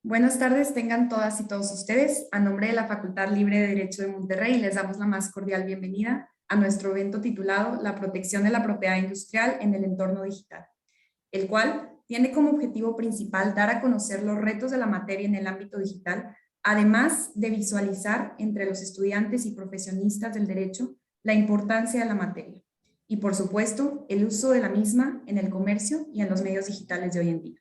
Buenas tardes, tengan todas y todos ustedes. A nombre de la Facultad Libre de Derecho de Monterrey, les damos la más cordial bienvenida a nuestro evento titulado La protección de la propiedad industrial en el entorno digital, el cual tiene como objetivo principal dar a conocer los retos de la materia en el ámbito digital, además de visualizar entre los estudiantes y profesionistas del derecho la importancia de la materia y, por supuesto, el uso de la misma en el comercio y en los medios digitales de hoy en día.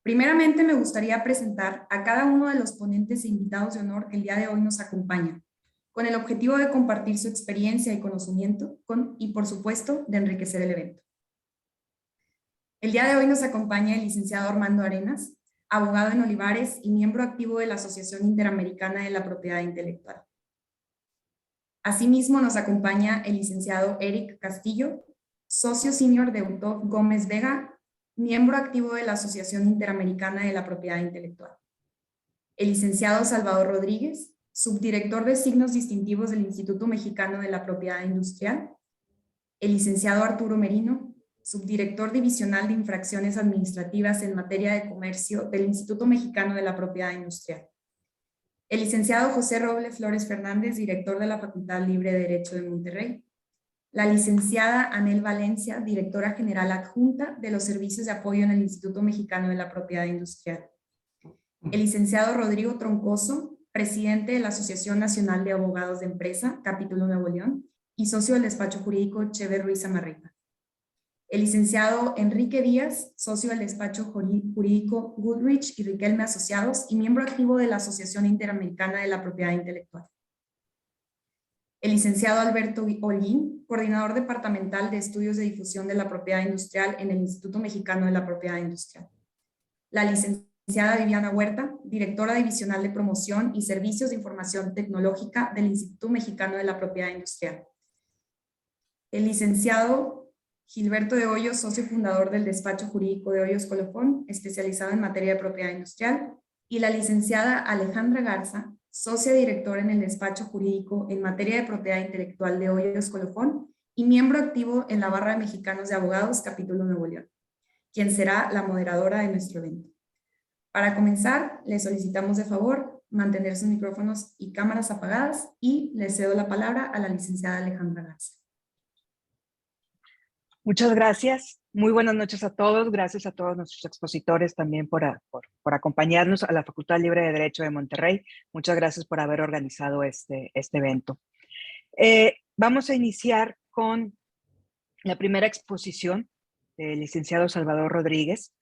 Primeramente, me gustaría presentar a cada uno de los ponentes e invitados de honor que el día de hoy nos acompañan, con el objetivo de compartir su experiencia y conocimiento y, por supuesto, de enriquecer el evento. El día de hoy nos acompaña el licenciado Armando Arenas, abogado en Olivares y miembro activo de la Asociación Interamericana de la Propiedad Intelectual. Asimismo, nos acompaña el licenciado Eric Castillo, socio senior de Utov Gómez Vega, miembro activo de la Asociación Interamericana de la Propiedad Intelectual. El licenciado Salvador Rodríguez, subdirector de signos distintivos del Instituto Mexicano de la Propiedad Industrial. El licenciado Arturo Merino, subdirector divisional de infracciones administrativas en materia de comercio del Instituto Mexicano de la Propiedad Industrial. El licenciado José Roble Flores Fernández, director de la Facultad Libre de Derecho de Monterrey. La licenciada Anel Valencia, directora general adjunta de los servicios de apoyo en el Instituto Mexicano de la Propiedad Industrial. El licenciado Rodrigo Troncoso, presidente de la Asociación Nacional de Abogados de Empresa, Capítulo Nuevo León, y socio del despacho jurídico Chever Ruiz Amarripa. El licenciado Enrique Díaz, socio del despacho jurídico Goodrich y Riquelme Asociados y miembro activo de la Asociación Interamericana de la Propiedad Intelectual. El licenciado Alberto Holguín, coordinador departamental de estudios de difusión de la propiedad industrial en el Instituto Mexicano de la Propiedad Industrial. La licenciada Viviana Huerta, directora divisional de promoción y servicios de información tecnológica del Instituto Mexicano de la Propiedad Industrial. El licenciado Gilberto de Hoyos, socio fundador del despacho jurídico de Hoyos Colofón, especializado en materia de propiedad industrial. Y la licenciada Alejandra Garza, socia directora en el despacho jurídico en materia de propiedad intelectual de Hoyos Colofón y miembro activo en la Barra de Mexicanos de Abogados, Capítulo Nuevo León, quien será la moderadora de nuestro evento. Para comenzar, les solicitamos de favor mantener sus micrófonos y cámaras apagadas y les cedo la palabra a la licenciada Alejandra Garza. Muchas gracias. Muy buenas noches a todos. Gracias a todos nuestros expositores también por acompañarnos, a la Facultad Libre de Derecho de Monterrey. Muchas gracias por haber organizado este evento. Vamos a iniciar con la primera exposición del licenciado Salvador Rodríguez.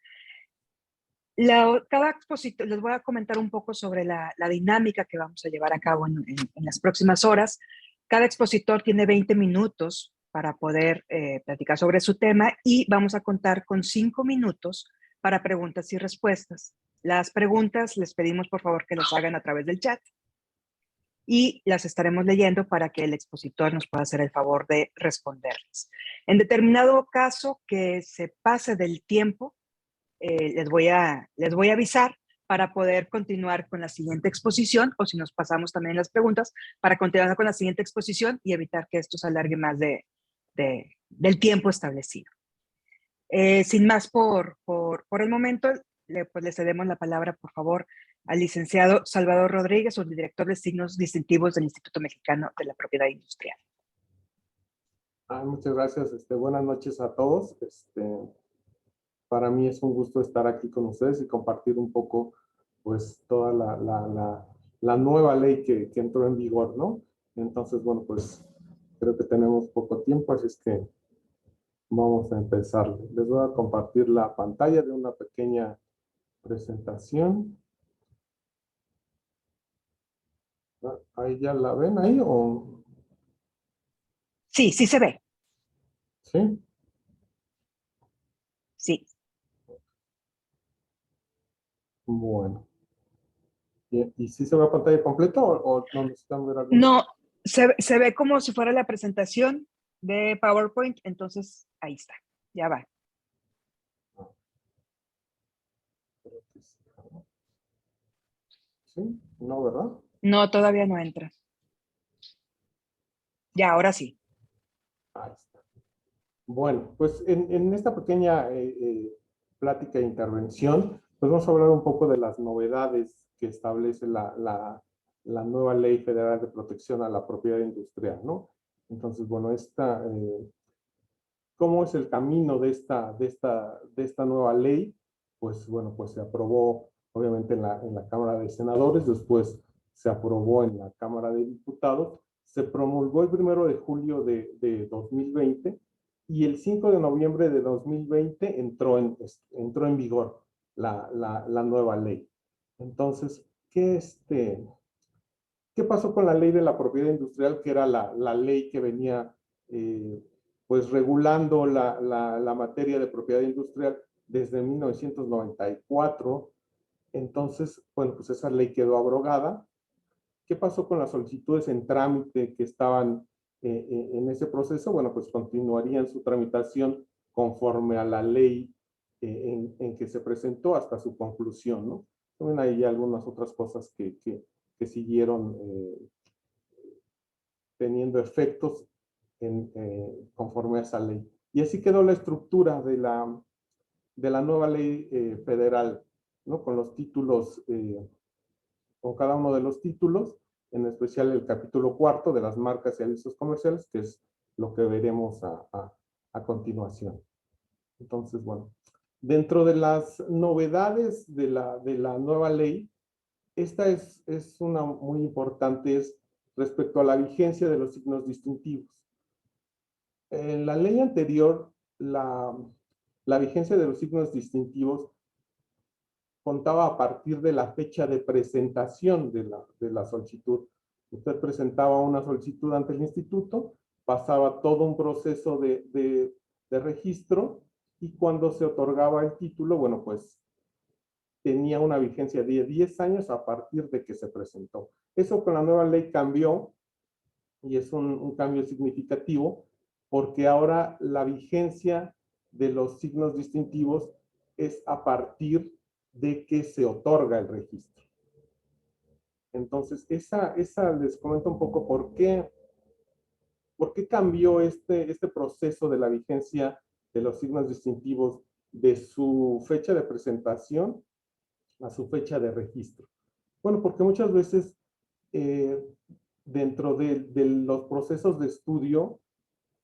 Cada expositor, les voy a comentar un poco sobre la dinámica que vamos a llevar a cabo en las próximas horas. Cada expositor tiene 20 minutos para poder platicar sobre su tema y vamos a contar con 5 minutos para preguntas y respuestas. Las preguntas les pedimos por favor que las hagan a través del chat y las estaremos leyendo para que el expositor nos pueda hacer el favor de responderles. En determinado caso que se pase del tiempo, les voy a avisar para poder continuar con la siguiente exposición, o si nos pasamos también las preguntas, para continuar con la siguiente exposición y evitar que esto se alargue más del tiempo establecido. Sin más por el momento, pues le cedemos la palabra, por favor, al licenciado Salvador Rodríguez, subdirector de signos distintivos del Instituto Mexicano de la Propiedad Industrial. Muchas gracias. Buenas noches a todos. Para mí es un gusto estar aquí con ustedes y compartir un poco, pues, toda la nueva ley que entró en vigor, ¿no? Entonces, bueno, pues, creo que tenemos poco tiempo, así es que vamos a empezar. Les voy a compartir la pantalla de una pequeña presentación. ¿Ahí ya la ven ahí o...? Sí, sí se ve. ¿Sí? Sí. Bueno. ¿Y si se ve la pantalla completa o no necesitan ver algo? No, se ve como si fuera la presentación de PowerPoint, entonces ahí está, ya va. ¿Sí? ¿No, verdad? No, todavía no entra. Ya, ahora sí. Ahí está. Bueno, pues en esta pequeña plática e intervención pues vamos a hablar un poco de las novedades que establece la nueva Ley Federal de Protección a la Propiedad Industrial, ¿no? Entonces, bueno, ¿cómo es el camino de esta nueva ley? Pues bueno, pues se aprobó obviamente en la Cámara de Senadores, después se aprobó en la Cámara de Diputados, se promulgó el 1 de julio de 2020 y el 5 de noviembre de 2020 entró en vigor la nueva ley. Entonces, ¿qué pasó con la ley de la propiedad industrial, que era la ley que venía pues regulando la materia de propiedad industrial desde 1994? Entonces, bueno, pues esa ley quedó abrogada. ¿Qué pasó con las solicitudes en trámite que estaban en ese proceso? Bueno, pues continuarían su tramitación conforme a la ley en que se presentó hasta su conclusión, ¿no? También hay algunas otras cosas que siguieron teniendo efectos conforme a esa ley. Y así quedó la estructura de la nueva ley federal, ¿no? Con los títulos, con cada uno de los títulos, en especial el capítulo 4 de las marcas y avisos comerciales, que es lo que veremos a continuación. Entonces, bueno, dentro de las novedades de la nueva ley, esta es una muy importante, es respecto a la vigencia de los signos distintivos. En la ley anterior, la vigencia de los signos distintivos contaba a partir de la fecha de presentación de la solicitud. Usted presentaba una solicitud ante el instituto, pasaba todo un proceso de registro y cuando se otorgaba el título, bueno, pues tenía una vigencia de 10 años a partir de que se presentó. Eso con la nueva ley cambió y es un cambio significativo porque ahora la vigencia de los signos distintivos es a partir de que se otorga el registro. Entonces, esa les comento un poco por qué cambió este proceso de la vigencia de los signos distintivos de su fecha de presentación a su fecha de registro. Bueno, porque muchas veces dentro de los procesos de estudio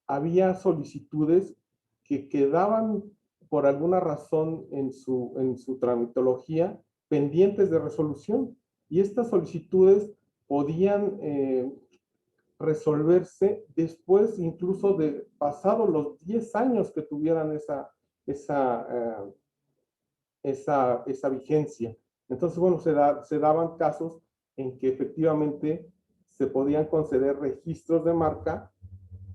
había solicitudes que quedaban por alguna razón en su tramitología pendientes de resolución. Y estas solicitudes podían resolverse después incluso de pasados los 10 años que tuvieran esa vigencia. Entonces, bueno, se daban casos en que efectivamente se podían conceder registros de marca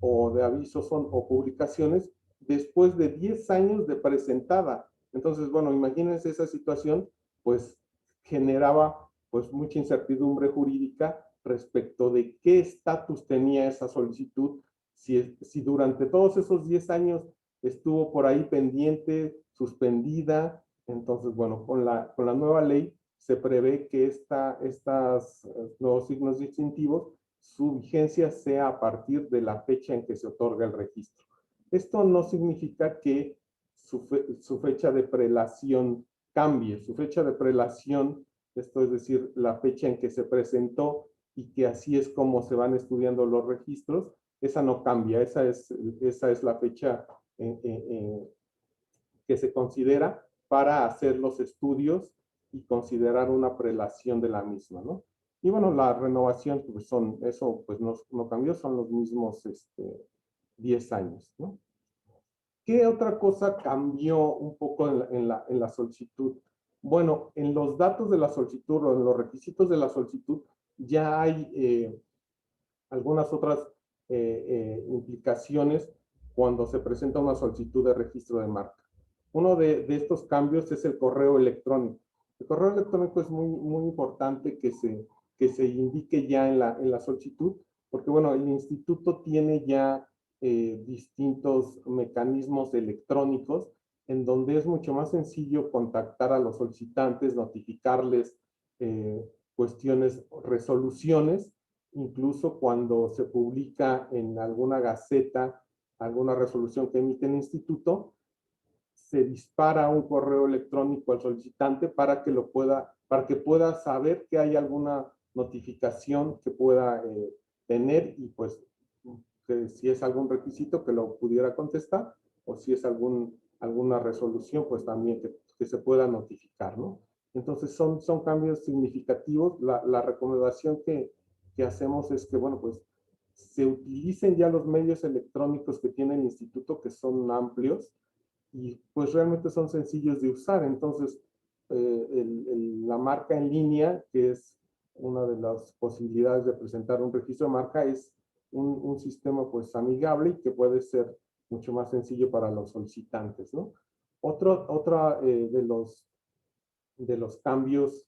o de avisos o publicaciones después de 10 años de presentada. Entonces, bueno, imagínense esa situación, pues generaba pues mucha incertidumbre jurídica respecto de qué estatus tenía esa solicitud, si durante todos esos 10 años estuvo por ahí pendiente, suspendida. Entonces, bueno, con la nueva ley se prevé que estos nuevos signos distintivos, su vigencia sea a partir de la fecha en que se otorga el registro. Esto no significa que su fecha de prelación cambie. Su fecha de prelación, esto es decir, la fecha en que se presentó y que así es como se van estudiando los registros, esa no cambia. Esa es la fecha que se considera para hacer los estudios y considerar una prelación de la misma, ¿no? Y bueno, la renovación, pues eso pues no cambió, son los mismos 10 años, ¿no? ¿Qué otra cosa cambió un poco en la solicitud? Bueno, en los datos de la solicitud o en los requisitos de la solicitud ya hay algunas otras implicaciones cuando se presenta una solicitud de registro de marca. Uno de estos cambios es el correo electrónico. El correo electrónico es muy importante que se indique ya en la solicitud, porque bueno, el instituto tiene ya distintos mecanismos electrónicos en donde es mucho más sencillo contactar a los solicitantes, notificarles cuestiones, resoluciones, incluso cuando se publica en alguna gaceta, alguna resolución que emite el instituto, se dispara un correo electrónico al solicitante para que pueda saber que hay alguna notificación que pueda tener y pues que si es algún requisito que lo pudiera contestar o si es alguna resolución pues también que se pueda notificar, ¿no? Entonces son cambios significativos. La recomendación que hacemos es que, bueno, pues se utilicen ya los medios electrónicos que tiene el instituto, que son amplios y pues realmente son sencillos de usar. Entonces, la marca en línea, que es una de las posibilidades de presentar un registro de marca, es un sistema pues amigable y que puede ser mucho más sencillo para los solicitantes, ¿no? Otra de los cambios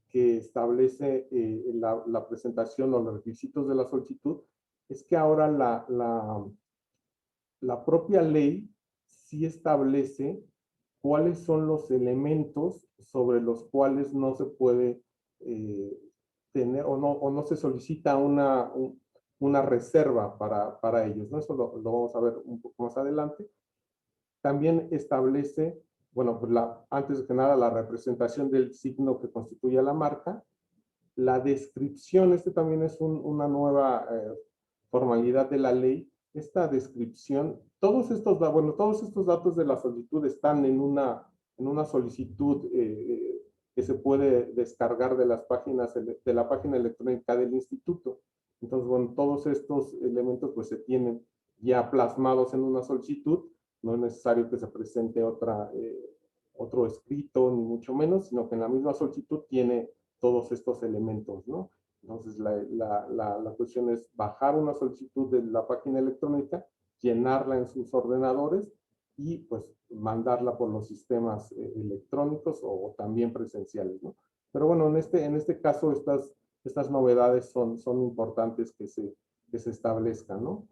que establece la presentación o los requisitos de la solicitud es que ahora la propia ley sí establece cuáles son los elementos sobre los cuales no se puede tener o no se solicita una reserva para ellos, ¿no? Eso lo vamos a ver un poco más adelante. También establece, bueno, pues antes que nada, la representación del signo que constituye la marca, la descripción, también es una nueva formalidad de la ley. Esta descripción, todos estos datos de la solicitud están en una solicitud que se puede descargar de la página electrónica del instituto. Entonces, bueno, todos estos elementos pues se tienen ya plasmados en una solicitud. No es necesario que se presente otro escrito, ni mucho menos, sino que en la misma solicitud tiene todos estos elementos, ¿no? Entonces, la cuestión es bajar una solicitud de la página electrónica, llenarla en sus ordenadores y pues mandarla por los sistemas electrónicos o también presenciales, ¿no? Pero bueno, en este caso estas novedades son importantes que se establezcan, ¿no?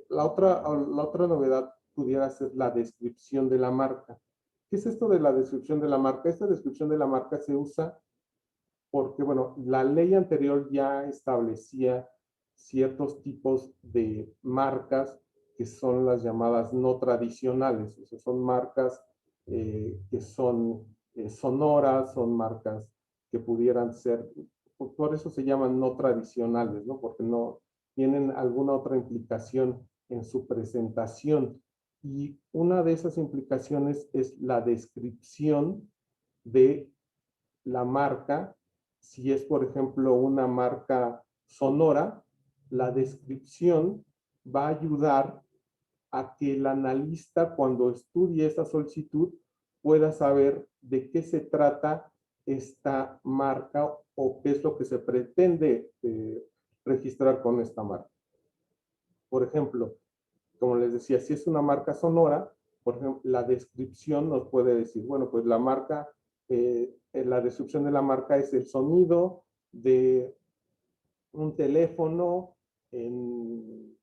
La otra novedad pudiera ser la descripción de la marca. ¿Qué es esto de la descripción de la marca? Esta descripción de la marca se usa porque, bueno, la ley anterior ya establecía ciertos tipos de marcas que son las llamadas no tradicionales. O sea, son marcas que son sonoras, son marcas que pudieran ser, por eso se llaman no tradicionales, ¿no? Porque no tienen alguna otra implicación en su presentación. Y una de esas implicaciones es la descripción de la marca. Si es, por ejemplo, una marca sonora, la descripción va a ayudar a que el analista, cuando estudie esa solicitud, pueda saber de qué se trata esta marca o qué es lo que se pretende registrar con esta marca. Por ejemplo, como les decía, si es una marca sonora, por ejemplo, la descripción nos puede decir, bueno, pues la marca, la descripción de la marca es el sonido de un teléfono de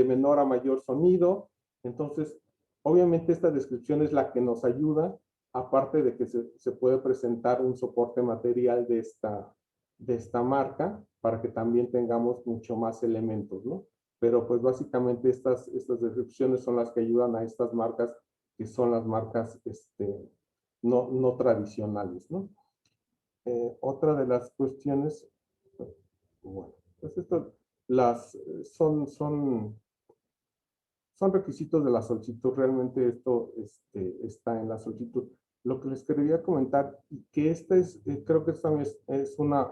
menor a mayor sonido. Entonces, obviamente esta descripción es la que nos ayuda, aparte de que se puede presentar un soporte material de esta marca para que también tengamos mucho más elementos, ¿no? Pero pues básicamente estas descripciones son las que ayudan a estas marcas que son las marcas no tradicionales, ¿no? Otra de las cuestiones, bueno, pues esto son requisitos de la solicitud. Realmente esto está en la solicitud. Lo que les quería comentar, y que creo que esta es una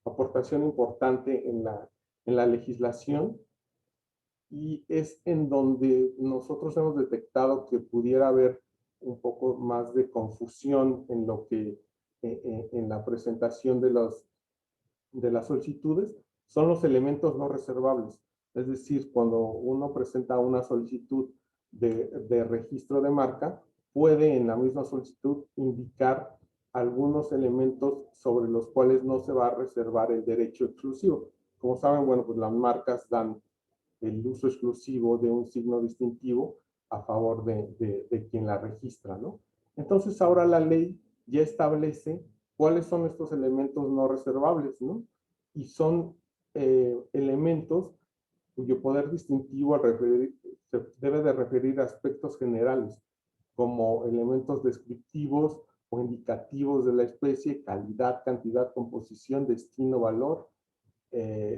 aportación importante en la legislación, y es en donde nosotros hemos detectado que pudiera haber un poco más de confusión en la presentación de las solicitudes, son los elementos no reservables. Es decir, cuando uno presenta una solicitud de registro de marca, puede en la misma solicitud indicar algunos elementos sobre los cuales no se va a reservar el derecho exclusivo. Como saben, bueno, pues las marcas dan el uso exclusivo de un signo distintivo a favor de quien la registra, ¿no? Entonces ahora la ley ya establece cuáles son estos elementos no reservables, ¿no? Y son elementos cuyo poder distintivo se debe de referir a aspectos generales, como elementos descriptivos o indicativos de la especie, calidad, cantidad, composición, destino, valor,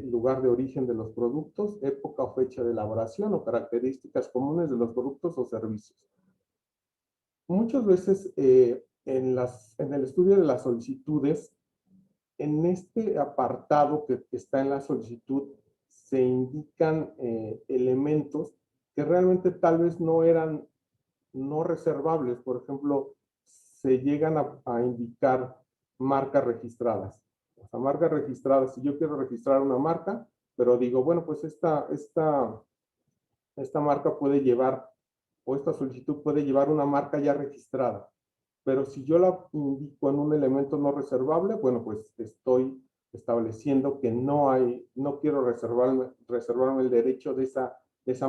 lugar de origen de los productos, época o fecha de elaboración o características comunes de los productos o servicios. Muchas veces en el estudio de las solicitudes, en este apartado que está en la solicitud, se indican elementos que realmente tal vez no eran no reservables. Por ejemplo, se llegan a indicar marcas registradas. O sea, marcas registradas, si yo quiero registrar una marca, pero digo, bueno, pues esta marca puede llevar, o esta solicitud puede llevar una marca ya registrada. Pero si yo la indico en un elemento no reservable, bueno, pues estoy estableciendo que no quiero reservarme el derecho de esa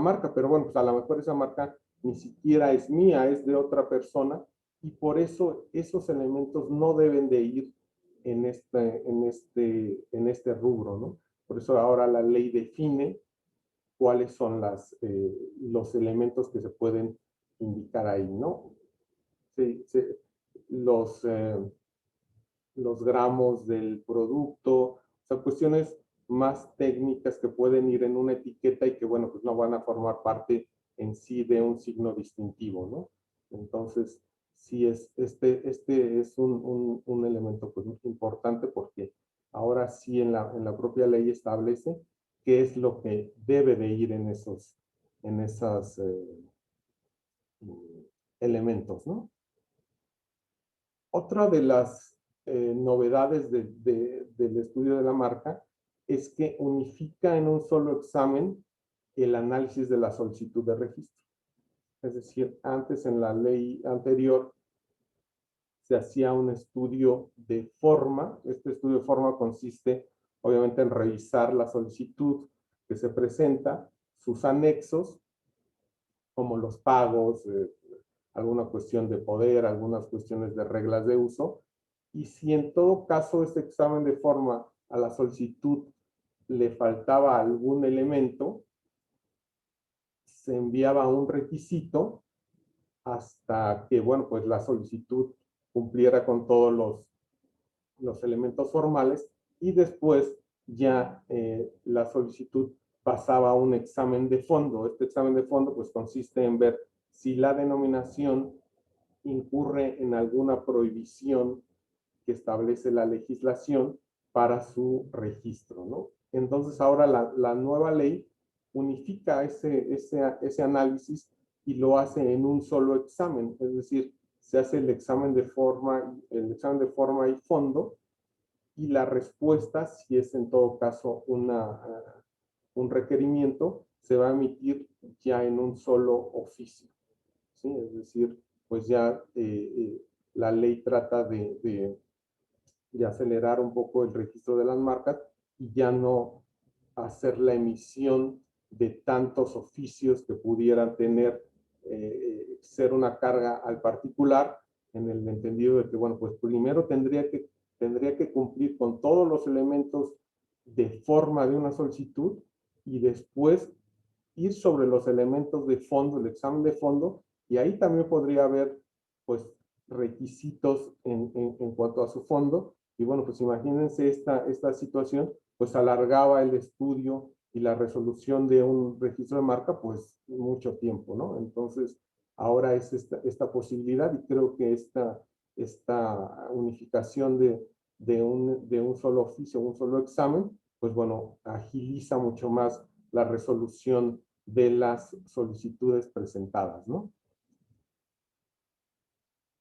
marca, pero bueno, pues a lo mejor esa marca ni siquiera es mía, es de otra persona, y por eso esos elementos no deben de ir en este rubro, ¿no? Por eso ahora la ley define cuáles son los elementos que se pueden indicar ahí, ¿no? Los, los gramos del producto, o sea, cuestiones más técnicas que pueden ir en una etiqueta y que, bueno, pues no van a formar parte en sí de un signo distintivo, ¿no? Entonces, sí, este es un elemento pues, muy importante porque ahora sí en la propia ley establece qué es lo que debe de ir en esos elementos, ¿no? Otra de las novedades del estudio de la marca es que unifica en un solo examen el análisis de la solicitud de registro. Es decir, antes en la ley anterior se hacía un estudio de forma. Este estudio de forma consiste obviamente en revisar la solicitud que se presenta, sus anexos, como los pagos, alguna cuestión de poder, algunas cuestiones de reglas de uso, y si en todo caso este examen de forma a la solicitud le faltaba algún elemento, se enviaba un requisito hasta que, bueno, pues la solicitud cumpliera con todos los elementos formales y después ya la solicitud pasaba a un examen de fondo. Este examen de fondo pues consiste en ver si la denominación incurre en alguna prohibición que establece la legislación para su registro, ¿no? Entonces ahora la nueva ley unifica ese análisis y lo hace en un solo examen, es decir, se hace el examen de forma y fondo, y la respuesta, si es en todo caso un requerimiento, se va a emitir ya en un solo oficio, ¿sí? Es decir, pues ya la ley trata de acelerar un poco el registro de las marcas y ya no hacer la emisión de tantos oficios que pudieran ser una carga al particular, en el entendido de que, bueno, pues primero tendría que cumplir con todos los elementos de forma de una solicitud y después ir sobre los elementos de fondo, el examen de fondo, y ahí también podría haber, pues, requisitos en cuanto a su fondo. Y bueno, pues imagínense esta situación, pues alargaba el estudio y la resolución de un registro de marca, pues mucho tiempo, ¿no? Entonces, ahora es esta posibilidad y creo que esta unificación de un solo oficio, un solo examen, pues bueno, agiliza mucho más la resolución de las solicitudes presentadas, ¿no?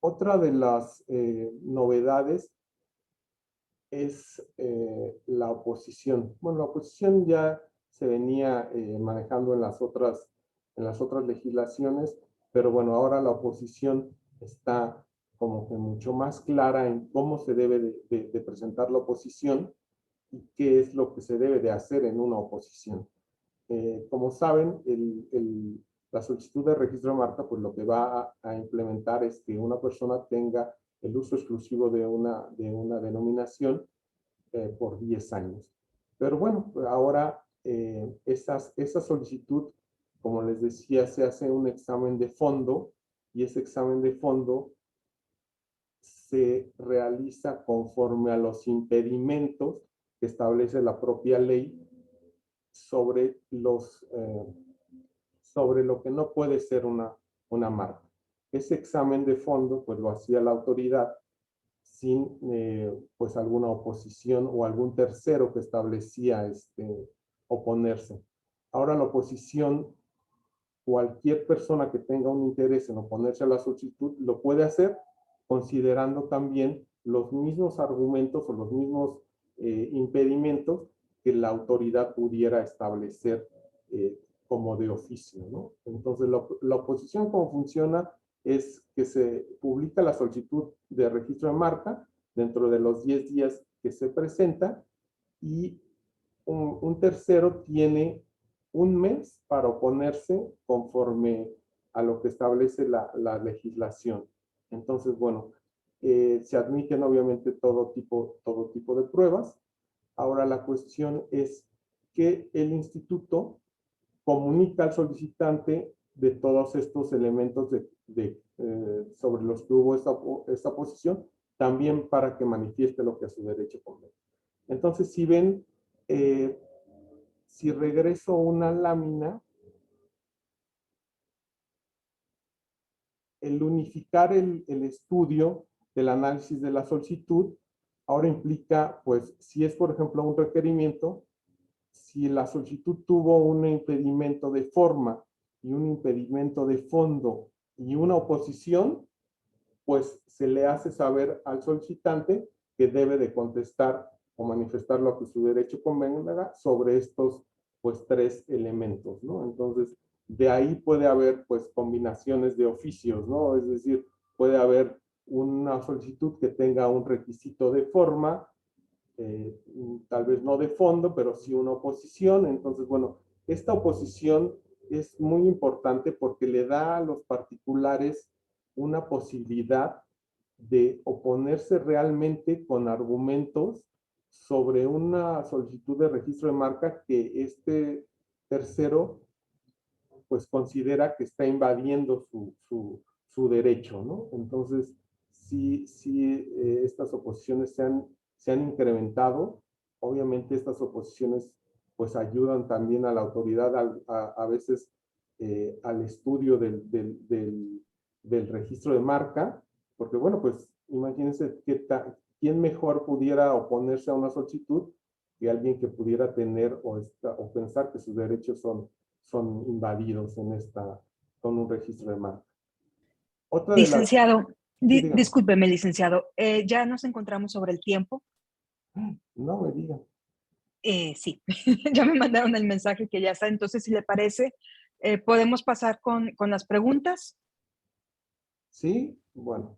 Otra de las novedades es la oposición. Bueno, la oposición ya se venía manejando en las otras legislaciones, pero bueno, ahora la oposición está como que mucho más clara en cómo se debe de presentar la oposición y qué es lo que se debe de hacer en una oposición. Como saben, la solicitud de registro de marca, pues lo que va a implementar es que una persona tenga el uso exclusivo de una denominación por 10 años. Pero bueno, ahora esa solicitud, como les decía, se hace un examen de fondo y ese examen de fondo se realiza conforme a los impedimentos que establece la propia ley sobre sobre lo que no puede ser una marca. Ese examen de fondo pues lo hacía la autoridad sin pues alguna oposición o algún tercero que establecía oponerse. Ahora la oposición, cualquier persona que tenga un interés en oponerse a la solicitud lo puede hacer considerando también los mismos argumentos o los mismos impedimentos que la autoridad pudiera establecer como de oficio, ¿no? Entonces, la oposición, ¿cómo funciona? Es que se publica la solicitud de registro de marca dentro de los 10 días que se presenta y un tercero tiene un mes para oponerse conforme a lo que establece la legislación. Entonces, bueno, se admiten obviamente todo tipo de pruebas. Ahora la cuestión es que el instituto comunica al solicitante de todos estos elementos sobre los que hubo esta posición, también para que manifieste lo que a su derecho conviene. Entonces, si ven, si regreso una lámina, el unificar el estudio del análisis de la solicitud ahora implica, pues, si es, por ejemplo, un requerimiento, si la solicitud tuvo un impedimento de forma y un impedimento de fondo y una oposición, pues se le hace saber al solicitante que debe de contestar o manifestar lo que su derecho convenga sobre estos, pues, 3 elementos, ¿no? Entonces, de ahí puede haber, pues, combinaciones de oficios, ¿no? Es decir, puede haber una solicitud que tenga un requisito de forma, tal vez no de fondo, pero sí una oposición. Entonces, bueno, esta oposición es muy importante porque le da a los particulares una posibilidad de oponerse realmente con argumentos sobre una solicitud de registro de marca que este tercero pues considera que está invadiendo su derecho, ¿no? Entonces, sí estas oposiciones se han incrementado. Obviamente estas oposiciones pues ayudan también a la autoridad a veces al estudio del registro de marca, porque bueno, pues imagínense quién mejor pudiera oponerse a una solicitud que alguien que pudiera tener o pensar que sus derechos son invadidos con un registro de marca. Otra de las... Licenciado, Sí, dígame. discúlpeme, licenciado, ya nos encontramos sobre el tiempo. No me digan. Sí, ya me mandaron el mensaje que ya está. Entonces, si le parece, podemos pasar con las preguntas. Sí, bueno,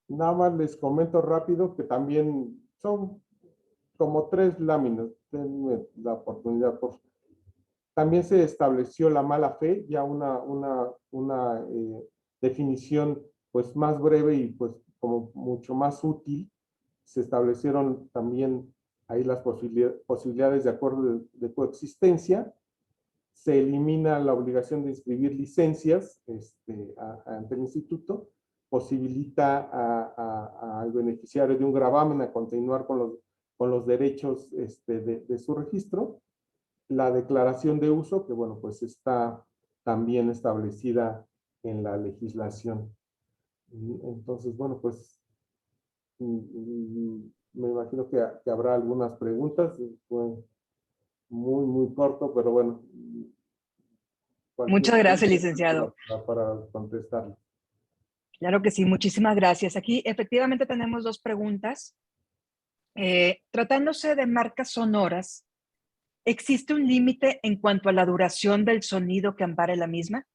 nada más les comento rápido que también son como 3 láminas. Denme la oportunidad. También se estableció la mala fe, ya una definición pues más breve y pues como mucho más útil. Se establecieron también ahí las posibilidades de acuerdo de coexistencia. Se elimina la obligación de inscribir licencias ante el instituto, posibilita al beneficiario de un gravamen a continuar con los derechos de su registro. La declaración de uso, que bueno, pues está también establecida en la legislación. Entonces, bueno, pues me imagino que habrá algunas preguntas. Fue muy corto, pero bueno, cualquier Muchas gracias, pregunta licenciado. para contestar. Claro que sí, muchísimas gracias. Aquí efectivamente tenemos 2 preguntas. Tratándose de marcas sonoras, ¿existe un límite en cuanto a la duración del sonido que ampare la misma?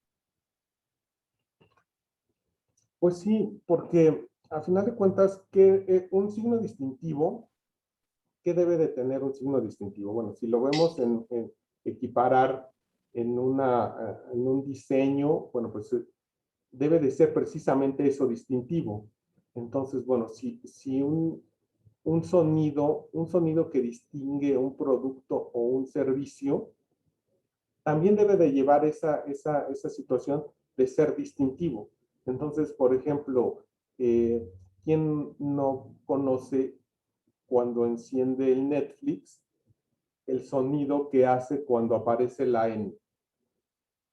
Pues sí, porque a final de cuentas, un signo distintivo, ¿qué debe de tener un signo distintivo? Bueno, si lo vemos en equiparar en un diseño, bueno, pues debe de ser precisamente eso distintivo. Entonces, bueno, si un sonido que distingue un producto o un servicio, también debe de llevar esa situación de ser distintivo. Entonces, por ejemplo, ¿quién no conoce cuando enciende el Netflix el sonido que hace cuando aparece la N?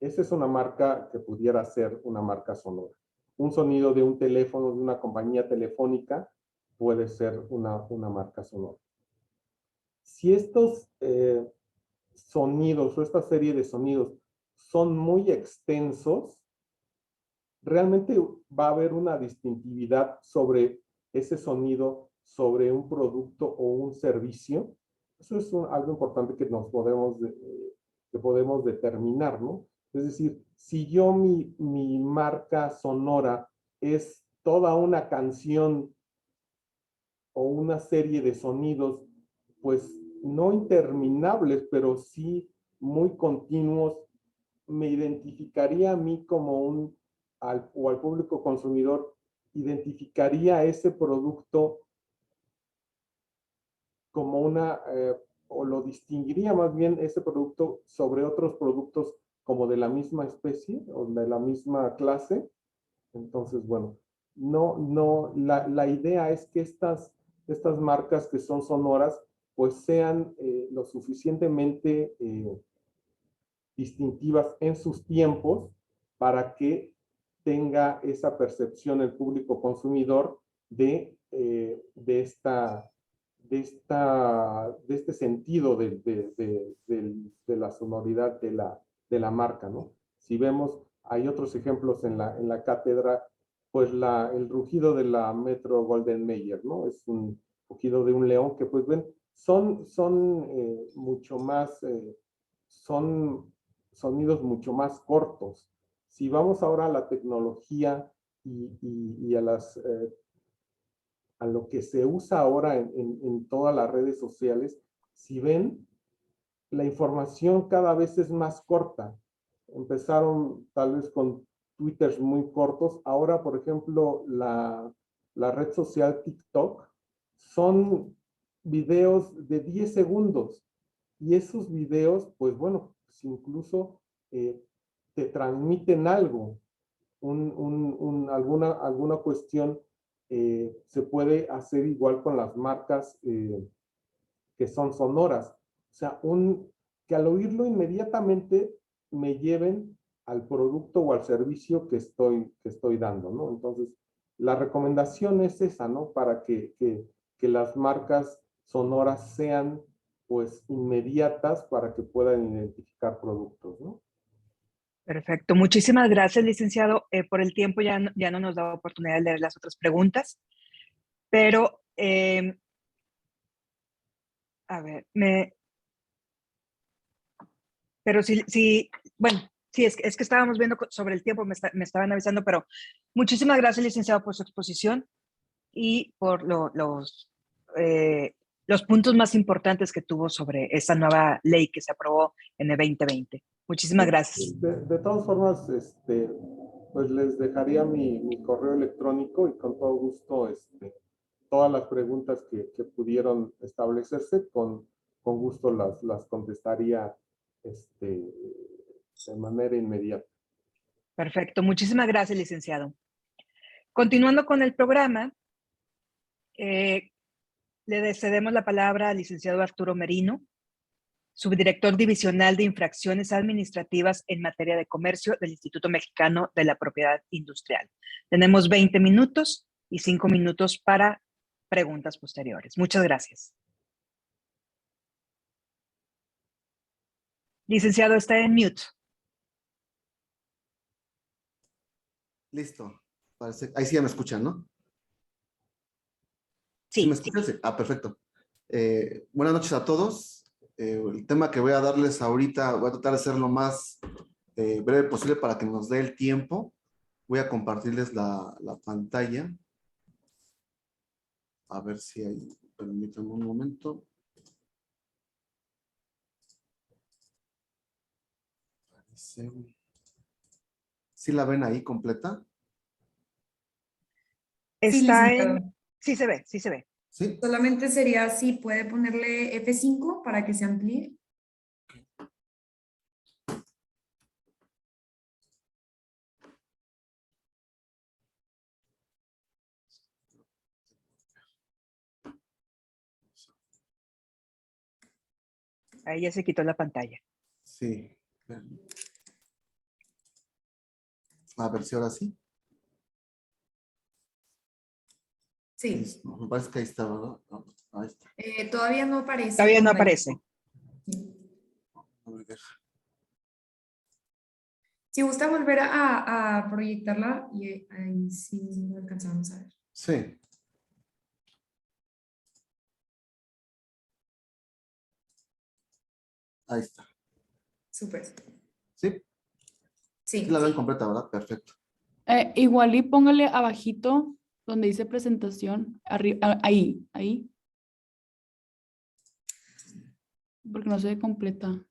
Esa es una marca que pudiera ser una marca sonora. Un sonido de un teléfono, de una compañía telefónica, puede ser una marca sonora. Si estos sonidos o esta serie de sonidos son muy extensos, realmente va a haber una distintividad sobre ese sonido, sobre un producto o un servicio. Eso es algo importante que podemos determinar, ¿no? Es decir, si yo mi marca sonora es toda una canción o una serie de sonidos, pues no interminables, pero sí muy continuos, me identificaría a mí como o al público consumidor, identificaría ese producto como o lo distinguiría más bien ese producto sobre otros productos como de la misma especie o de la misma clase. Entonces, bueno, la idea es que estas marcas que son sonoras, pues sean lo suficientemente distintivas en sus tiempos para que tenga esa percepción el público consumidor de este sentido de la sonoridad de la marca, ¿no? Si vemos, hay otros ejemplos en la cátedra, pues el rugido de la Metro Golden Mayer, ¿no? Es un rugido de un león que, pues ven, son mucho más, son sonidos mucho más cortos. Si vamos ahora a la tecnología y a lo que se usa ahora en todas las redes sociales, si ven, la información cada vez es más corta. Empezaron tal vez con twitters muy cortos. Ahora, por ejemplo, la red social TikTok son videos de 10 segundos. Y esos videos, pues bueno, pues incluso te transmiten algo, alguna cuestión. Se puede hacer igual con las marcas que son sonoras. O sea, que al oírlo inmediatamente me lleven al producto o al servicio que estoy dando, ¿no? Entonces, la recomendación es esa, ¿no? Para que las marcas sonoras sean, pues, inmediatas para que puedan identificar productos, ¿no? Perfecto. Muchísimas gracias, licenciado. Por el tiempo ya no nos da oportunidad de leer las otras preguntas, pero a ver, pero bueno, sí, es que estábamos viendo sobre el tiempo, me estaban avisando, pero muchísimas gracias, licenciado, por su exposición y por los puntos más importantes que tuvo sobre esta nueva ley que se aprobó en el 2020. Muchísimas gracias. De todas formas, pues les dejaría mi correo electrónico y con todo gusto, todas las preguntas que pudieron establecerse, con gusto las contestaría de manera inmediata. Perfecto. Muchísimas gracias, licenciado. Continuando con el programa, le cedemos la palabra al licenciado Arturo Merino, subdirector divisional de infracciones administrativas en materia de comercio del Instituto Mexicano de la Propiedad Industrial. Tenemos 20 minutos y 5 minutos para preguntas posteriores. Muchas gracias. Licenciado, está en mute. Listo. Ahí sí ya me escuchan, ¿no? Sí. ¿Me escuchan? Sí. Ah, perfecto. Buenas noches a todos. El tema que voy a darles ahorita, voy a tratar de ser lo más breve posible para que nos dé el tiempo. Voy a compartirles la pantalla. A ver si hay... Permítanme un momento. ¿Sí la ven ahí completa? Está licenciado. en... Sí se ve, sí se ve. ¿Sí? Solamente sería así, puede ponerle F5 para que se amplíe. Ahí ya se quitó la pantalla. Sí. A ver si ahora sí. Sí, Me parece que ahí está, ¿verdad? No, ahí está. todavía no aparece. Todavía no por ahí. aparece. A ver. Si gusta volver a proyectarla, y ahí sí lo alcanzamos a ver. Sí. Ahí está. Súper. Sí. Sí Sí. la ven completa, ¿verdad? Perfecto. Igual y póngale abajito donde dice presentación, ahí, porque no se ve completa.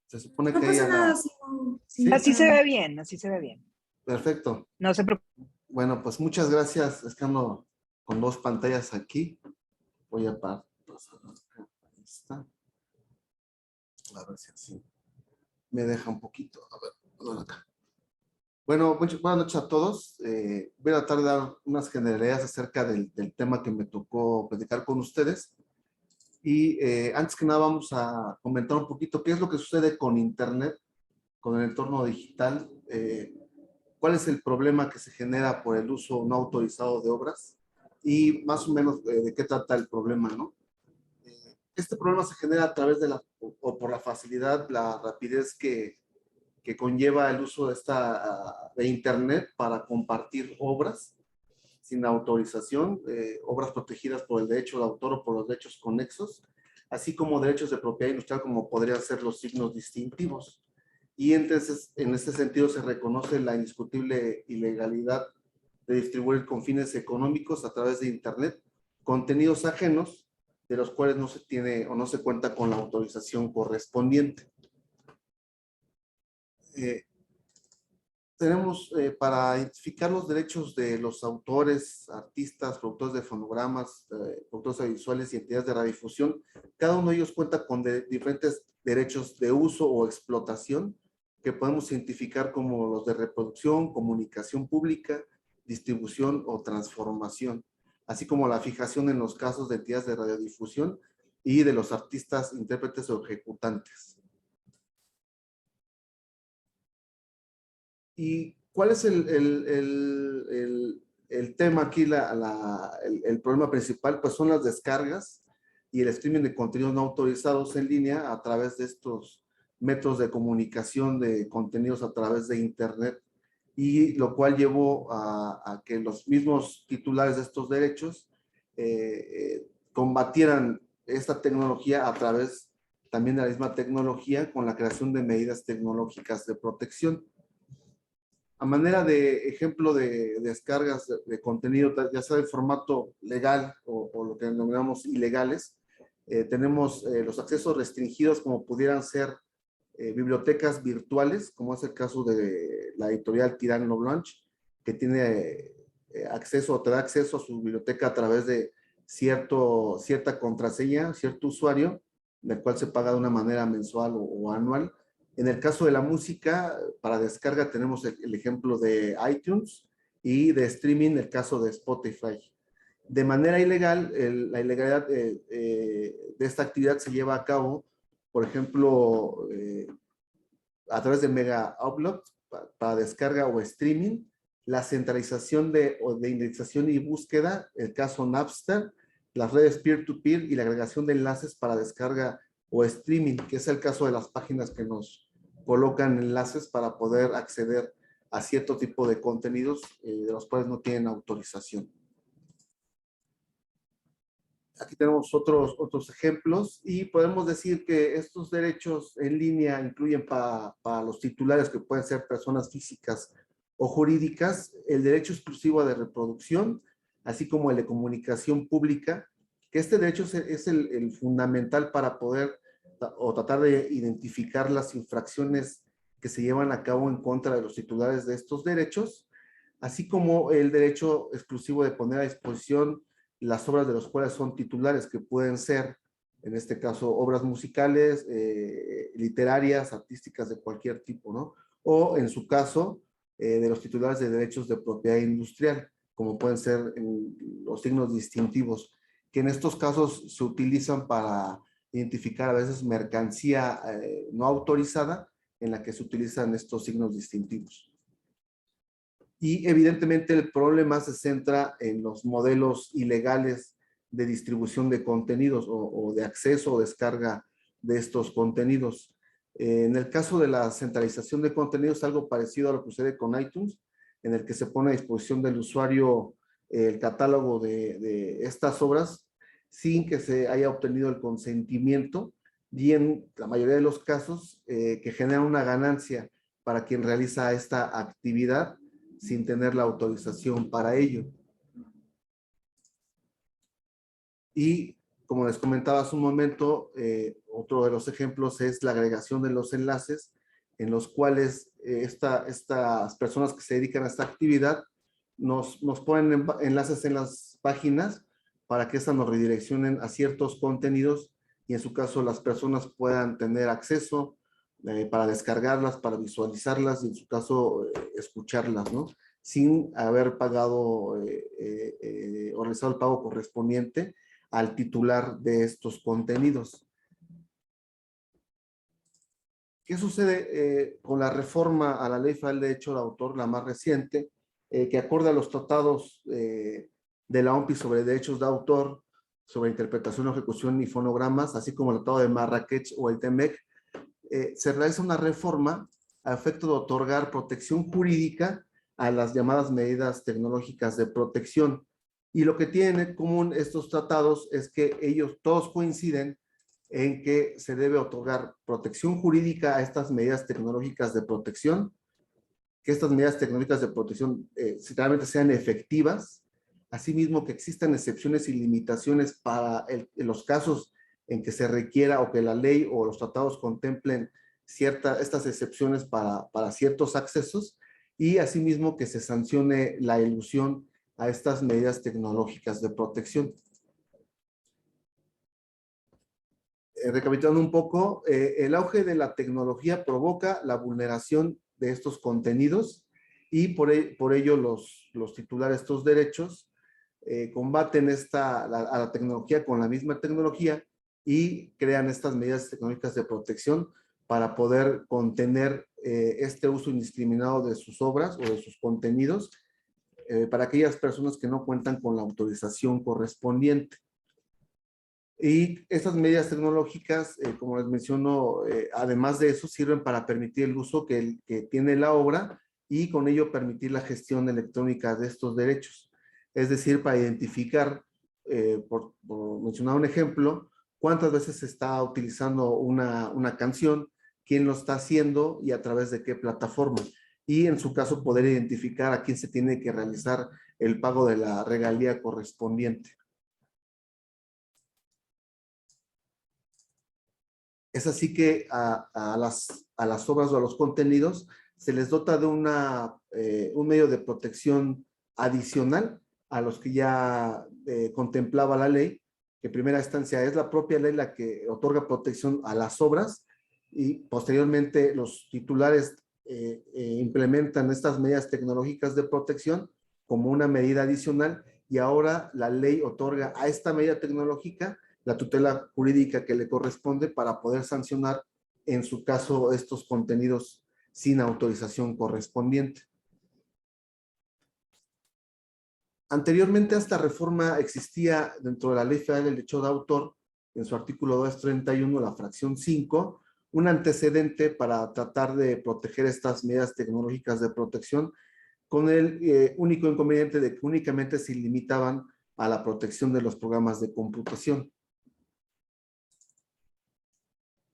Se supone No que ahí pasa a nada la... si no, Sí. Así se ve bien, así se ve bien. Perfecto. No se preocupe. Bueno, pues muchas gracias. Es que ando con dos pantallas aquí. Voy a pasar. Ahí está. A ver si así me deja un poquito. A ver, perdón acá. Bueno, buenas noches a todos. Voy a tratar de dar unas generalidades acerca del tema que me tocó platicar con ustedes. Y antes que nada vamos a comentar un poquito qué es lo que sucede con Internet, con el entorno digital, cuál es el problema que se genera por el uso no autorizado de obras y más o menos de qué trata el problema, ¿no? Este problema se genera a través de o por la facilidad, la rapidez que conlleva el uso de Internet para compartir obras sin autorización, obras protegidas por el derecho de autor o por los derechos conexos, así como derechos de propiedad industrial como podrían ser los signos distintivos. Y entonces, en este sentido se reconoce la indiscutible ilegalidad de distribuir con fines económicos a través de Internet contenidos ajenos de los cuales no se tiene o no se cuenta con la autorización correspondiente. Tenemos para identificar los derechos de los autores, artistas, productores de fonogramas, productores audiovisuales y entidades de radiodifusión. Cada uno de ellos cuenta con diferentes derechos de uso o explotación que podemos identificar como los de reproducción, comunicación pública, distribución o transformación, así como la fijación en los casos de entidades de radiodifusión y de los artistas, intérpretes o ejecutantes. ¿Y cuál es el tema aquí, el problema principal? Pues son las descargas y el streaming de contenidos no autorizados en línea a través de estos métodos de comunicación de contenidos a través de Internet, y lo cual llevó a que los mismos titulares de estos derechos combatieran esta tecnología a través también de la misma tecnología con la creación de medidas tecnológicas de protección. A manera de ejemplo de descargas de contenido, ya sea de formato legal o lo que denominamos ilegales, tenemos los accesos restringidos como pudieran ser bibliotecas virtuales, como es el caso de la editorial Tirano Blanche, que tiene acceso o te da acceso a su biblioteca a través de cierta contraseña, cierto usuario, del cual se paga de una manera mensual o anual. En el caso de la música, para descarga tenemos el ejemplo de iTunes, y de streaming el caso de Spotify. De manera ilegal, la ilegalidad de esta actividad se lleva a cabo, por ejemplo, a través de Mega Upload para descarga o streaming, la centralización de indexación y búsqueda, el caso Napster, las redes peer-to-peer y la agregación de enlaces para descarga o streaming, que es el caso de las páginas que nos colocan enlaces para poder acceder a cierto tipo de contenidos de los cuales no tienen autorización. Aquí tenemos otros ejemplos y podemos decir que estos derechos en línea incluyen para los titulares, que pueden ser personas físicas o jurídicas, el derecho exclusivo de reproducción, así como el de comunicación pública, que este derecho es el fundamental para poder o tratar de identificar las infracciones que se llevan a cabo en contra de los titulares de estos derechos, así como el derecho exclusivo de poner a disposición las obras de los cuales son titulares, que pueden ser, en este caso, obras musicales, literarias, artísticas de cualquier tipo, ¿no? O en su caso, de los titulares de derechos de propiedad industrial, como pueden ser los signos distintivos, que en estos casos se utilizan para identificar a veces mercancía no autorizada en la que se utilizan estos signos distintivos. Y evidentemente el problema se centra en los modelos ilegales de distribución de contenidos o de acceso o descarga de estos contenidos. En el caso de la centralización de contenidos, algo parecido a lo que sucede con iTunes, en el que se pone a disposición del usuario el catálogo de estas obras sin que se haya obtenido el consentimiento, y en la mayoría de los casos que generan una ganancia para quien realiza esta actividad sin tener la autorización para ello. Y como les comentaba hace un momento, otro de los ejemplos es la agregación de los enlaces en los cuales estas personas que se dedican a esta actividad nos ponen enlaces en las páginas para que estas nos redireccionen a ciertos contenidos y en su caso las personas puedan tener acceso para descargarlas, para visualizarlas y en su caso escucharlas, ¿no? Sin haber pagado o realizado el pago correspondiente al titular de estos contenidos. ¿Qué sucede con la reforma a la Ley Federal de Derecho de Autor, la más reciente, que acorde a los tratados de la OMPI sobre derechos de autor, sobre interpretación, ejecución y fonogramas, así como el Tratado de Marrakech o el TEMEC, se realiza una reforma a efecto de otorgar protección jurídica a las llamadas medidas tecnológicas de protección. Y lo que tienen en común estos tratados es que ellos todos coinciden en que se debe otorgar protección jurídica a estas medidas tecnológicas de protección, que estas medidas tecnológicas de protección realmente sean efectivas, asimismo que existan excepciones y limitaciones para los casos en que se requiera o que la ley o los tratados contemplen estas excepciones para ciertos accesos, y asimismo que se sancione la elusión a estas medidas tecnológicas de protección. Recapitulando un poco, el auge de la tecnología provoca la vulneración de estos contenidos y por ello los titulares de estos derechos combaten a la tecnología con la misma tecnología y crean estas medidas tecnológicas de protección para poder contener este uso indiscriminado de sus obras o de sus contenidos para aquellas personas que no cuentan con la autorización correspondiente. Y estas medidas tecnológicas, como les menciono, además de eso, sirven para permitir el uso que tiene la obra y con ello permitir la gestión electrónica de estos derechos. Es decir, para identificar, por mencionar un ejemplo, cuántas veces se está utilizando una canción, quién lo está haciendo y a través de qué plataforma. Y en su caso poder identificar a quién se tiene que realizar el pago de la regalía correspondiente. Es así que a las obras o a los contenidos se les dota de un medio de protección adicional a los que ya contemplaba la ley, que en primera instancia es la propia ley la que otorga protección a las obras y posteriormente los titulares implementan estas medidas tecnológicas de protección como una medida adicional y ahora la ley otorga a esta medida tecnológica la tutela jurídica que le corresponde para poder sancionar en su caso estos contenidos sin autorización correspondiente. Anteriormente a esta reforma existía dentro de la Ley Federal del Derecho de Autor, en su artículo 231, la fracción 5, un antecedente para tratar de proteger estas medidas tecnológicas de protección con el único inconveniente de que únicamente se limitaban a la protección de los programas de computación.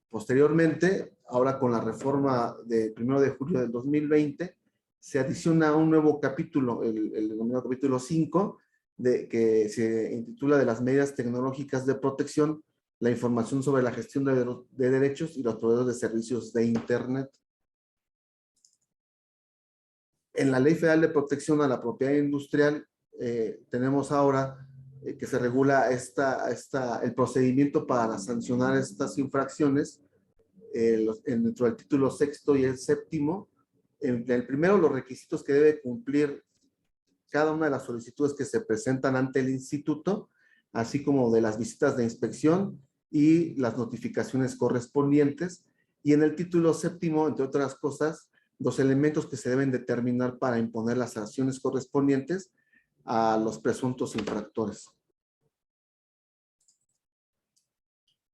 Posteriormente, ahora con la reforma del 1 de julio del 2020, se adiciona un nuevo capítulo, el denominado capítulo 5, que se intitula de las medidas tecnológicas de protección, la información sobre la gestión de derechos y los proveedores de servicios de Internet. En la Ley Federal de Protección a la Propiedad Industrial tenemos ahora que se regula el procedimiento para sancionar estas infracciones, dentro del título sexto y el séptimo. En el primero, los requisitos que debe cumplir cada una de las solicitudes que se presentan ante el instituto, así como de las visitas de inspección y las notificaciones correspondientes. Y en el título séptimo, entre otras cosas, los elementos que se deben determinar para imponer las sanciones correspondientes a los presuntos infractores.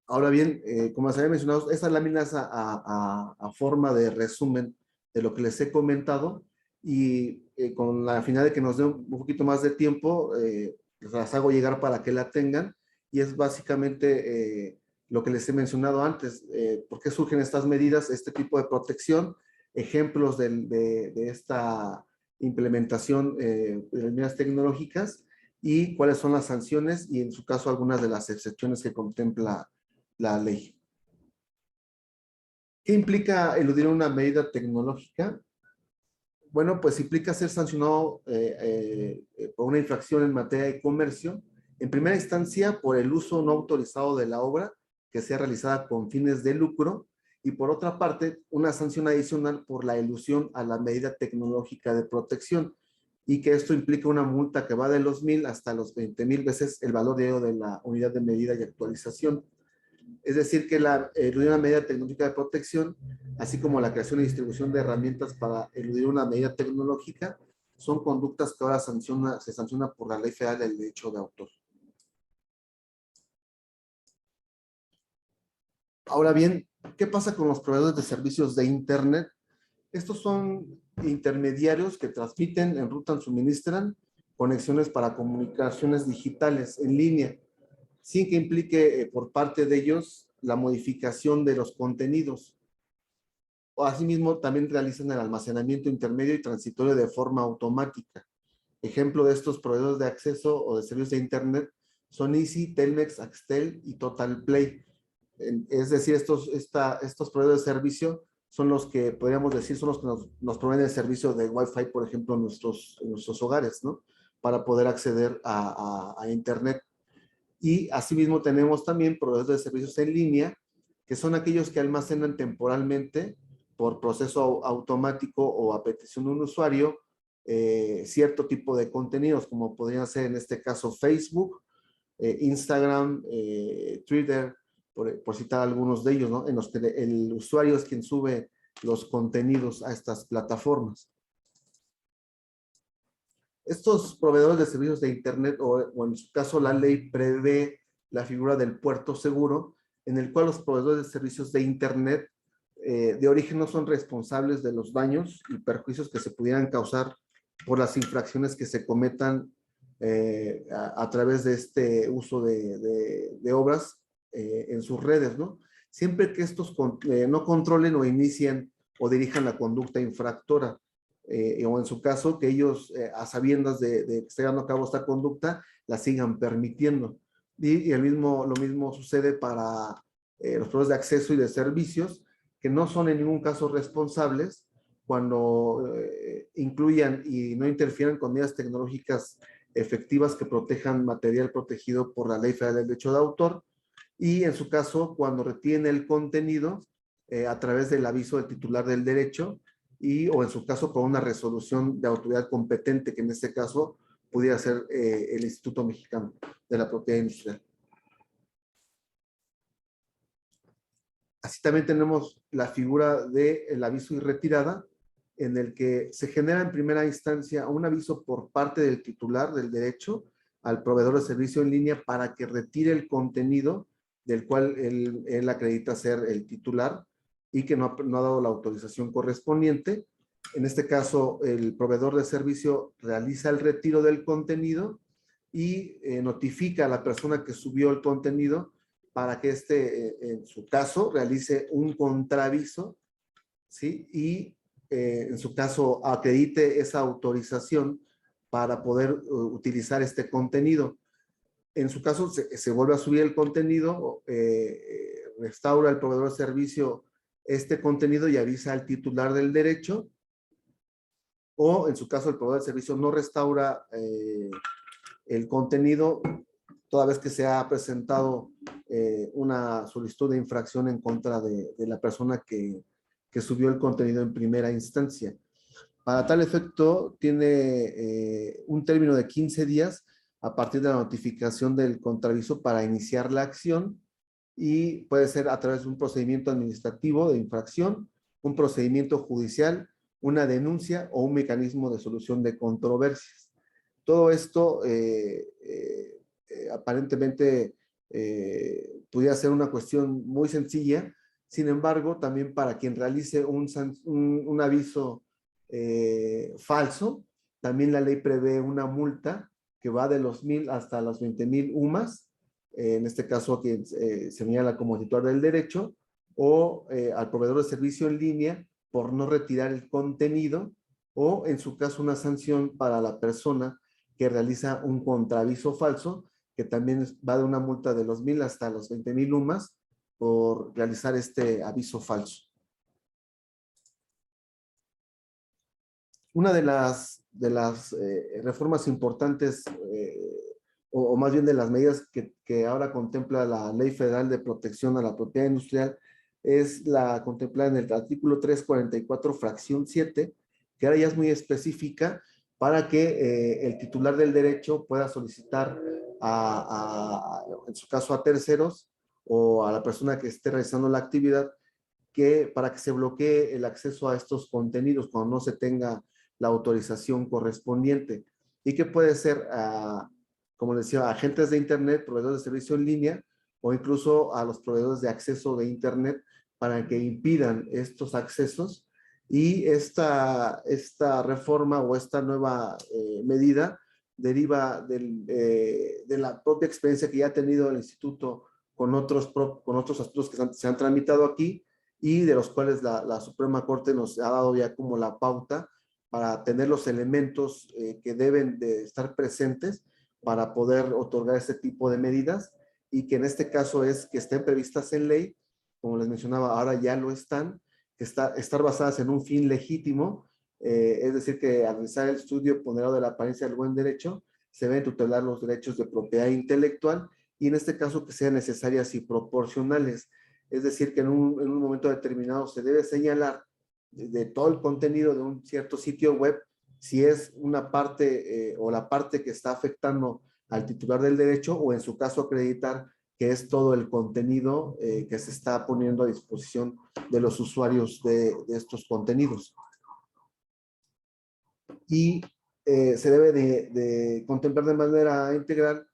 Ahora bien, como les había mencionado, estas láminas a forma de resumen de lo que les he comentado, y con la finalidad de que nos dé un poquito más de tiempo, les las hago llegar para que la tengan, y es básicamente lo que les he mencionado antes. ¿Por qué surgen estas medidas, este tipo de protección? Ejemplos de esta implementación de las medidas tecnológicas, y cuáles son las sanciones, y en su caso algunas de las excepciones que contempla la ley. ¿Qué implica eludir una medida tecnológica? Bueno, pues implica ser sancionado por una infracción en materia de comercio, en primera instancia por el uso no autorizado de la obra que sea realizada con fines de lucro, y por otra parte, una sanción adicional por la elusión a la medida tecnológica de protección, y que esto implica una multa que va de los 1,000 hasta los 20,000 veces el valor diario de la unidad de medida y actualización. Es decir, que eludir una medida tecnológica de protección, así como la creación y distribución de herramientas para eludir una medida tecnológica, son conductas que ahora se sanciona por la Ley Federal del Derecho de Autor. Ahora bien, ¿qué pasa con los proveedores de servicios de Internet? Estos son intermediarios que transmiten, enrutan, suministran conexiones para comunicaciones digitales en línea, sin que implique por parte de ellos la modificación de los contenidos. Asimismo, también realizan el almacenamiento intermedio y transitorio de forma automática. Ejemplo de estos proveedores de acceso o de servicios de Internet son Easy, Telmex, Axtel y Total Play. Es decir, estos proveedores de servicio son los que, podríamos decir, son los que nos proveen el servicio de Wi-Fi, por ejemplo, en nuestros hogares, ¿no? Para poder acceder a Internet. Y asimismo tenemos también proveedores de servicios en línea, que son aquellos que almacenan temporalmente, por proceso automático o a petición de un usuario, cierto tipo de contenidos, como podrían ser en este caso Facebook, Instagram, Twitter, por citar algunos de ellos, ¿no? En los que el usuario es quien sube los contenidos a estas plataformas. Estos proveedores de servicios de Internet, o en su caso la ley prevé la figura del puerto seguro, en el cual los proveedores de servicios de Internet de origen no son responsables de los daños y perjuicios que se pudieran causar por las infracciones que se cometan a través de este uso de obras en sus redes, ¿no? Siempre que estos no controlen o inicien o dirijan la conducta infractora, o en su caso que ellos a sabiendas de que esté llevando a cabo esta conducta la sigan permitiendo. Y lo mismo sucede para los proveedores de acceso y de servicios, que no son en ningún caso responsables cuando incluyan y no interfieran con medidas tecnológicas efectivas que protejan material protegido por la Ley Federal del Derecho de Autor, y en su caso cuando retiene el contenido a través del aviso del titular del derecho, o en su caso con una resolución de autoridad competente, que en este caso pudiera ser el Instituto Mexicano de la Propiedad Industrial. Así también tenemos la figura del aviso y retirada, en el que se genera en primera instancia un aviso por parte del titular del derecho al proveedor de servicio en línea para que retire el contenido del cual él acredita ser el titular y que no ha dado la autorización correspondiente. En este caso, el proveedor de servicio realiza el retiro del contenido y notifica a la persona que subió el contenido para que en su caso, realice un contraaviso, ¿sí? Y en su caso, acredite esa autorización para poder utilizar este contenido. En su caso, se vuelve a subir el contenido, restaura el proveedor de servicio este contenido y avisa al titular del derecho, o en su caso, el proveedor de servicio no restaura el contenido toda vez que se ha presentado una solicitud de infracción en contra de la persona que subió el contenido en primera instancia. Para tal efecto, tiene un término de 15 días a partir de la notificación del contraaviso para iniciar la acción, y puede ser a través de un procedimiento administrativo de infracción, un procedimiento judicial, una denuncia o un mecanismo de solución de controversias. Todo esto aparentemente pudiera ser una cuestión muy sencilla. Sin embargo, también para quien realice un aviso falso, también la ley prevé una multa que va de los 1,000 hasta los 20,000 UMAS, en este caso que se señala como titular del derecho, o al proveedor de servicio en línea por no retirar el contenido, o en su caso una sanción para la persona que realiza un contraaviso falso, que también va de una multa de los 1,000 hasta los 20,000 UMAS por realizar este aviso falso. Una de las reformas importantes, o más bien de las medidas que ahora contempla la Ley Federal de Protección a la Propiedad Industrial, es la contemplada en el artículo 344, fracción 7, que ahora ya es muy específica para que el titular del derecho pueda solicitar en su caso a terceros o a la persona que esté realizando la actividad, para que se bloquee el acceso a estos contenidos cuando no se tenga la autorización correspondiente, y que puede ser, como les decía, agentes de Internet, proveedores de servicio en línea, o incluso a los proveedores de acceso de Internet, para que impidan estos accesos. Y esta reforma o esta nueva medida deriva de la propia experiencia que ya ha tenido el instituto con otros asuntos que se han tramitado aquí, y de los cuales la Suprema Corte nos ha dado ya como la pauta para tener los elementos que deben de estar presentes para poder otorgar este tipo de medidas, y que en este caso es que estén previstas en ley, como les mencionaba, ahora ya lo están, que estar basadas en un fin legítimo, es decir, que al realizar el estudio ponderado de la apariencia del buen derecho, se deben tutelar los derechos de propiedad intelectual, y en este caso que sean necesarias y proporcionales, es decir, que en un momento determinado se debe señalar de todo el contenido de un cierto sitio web si es una parte o la parte que está afectando al titular del derecho, o en su caso acreditar que es todo el contenido que se está poniendo a disposición de los usuarios de estos contenidos. Y se debe de contemplar de manera integral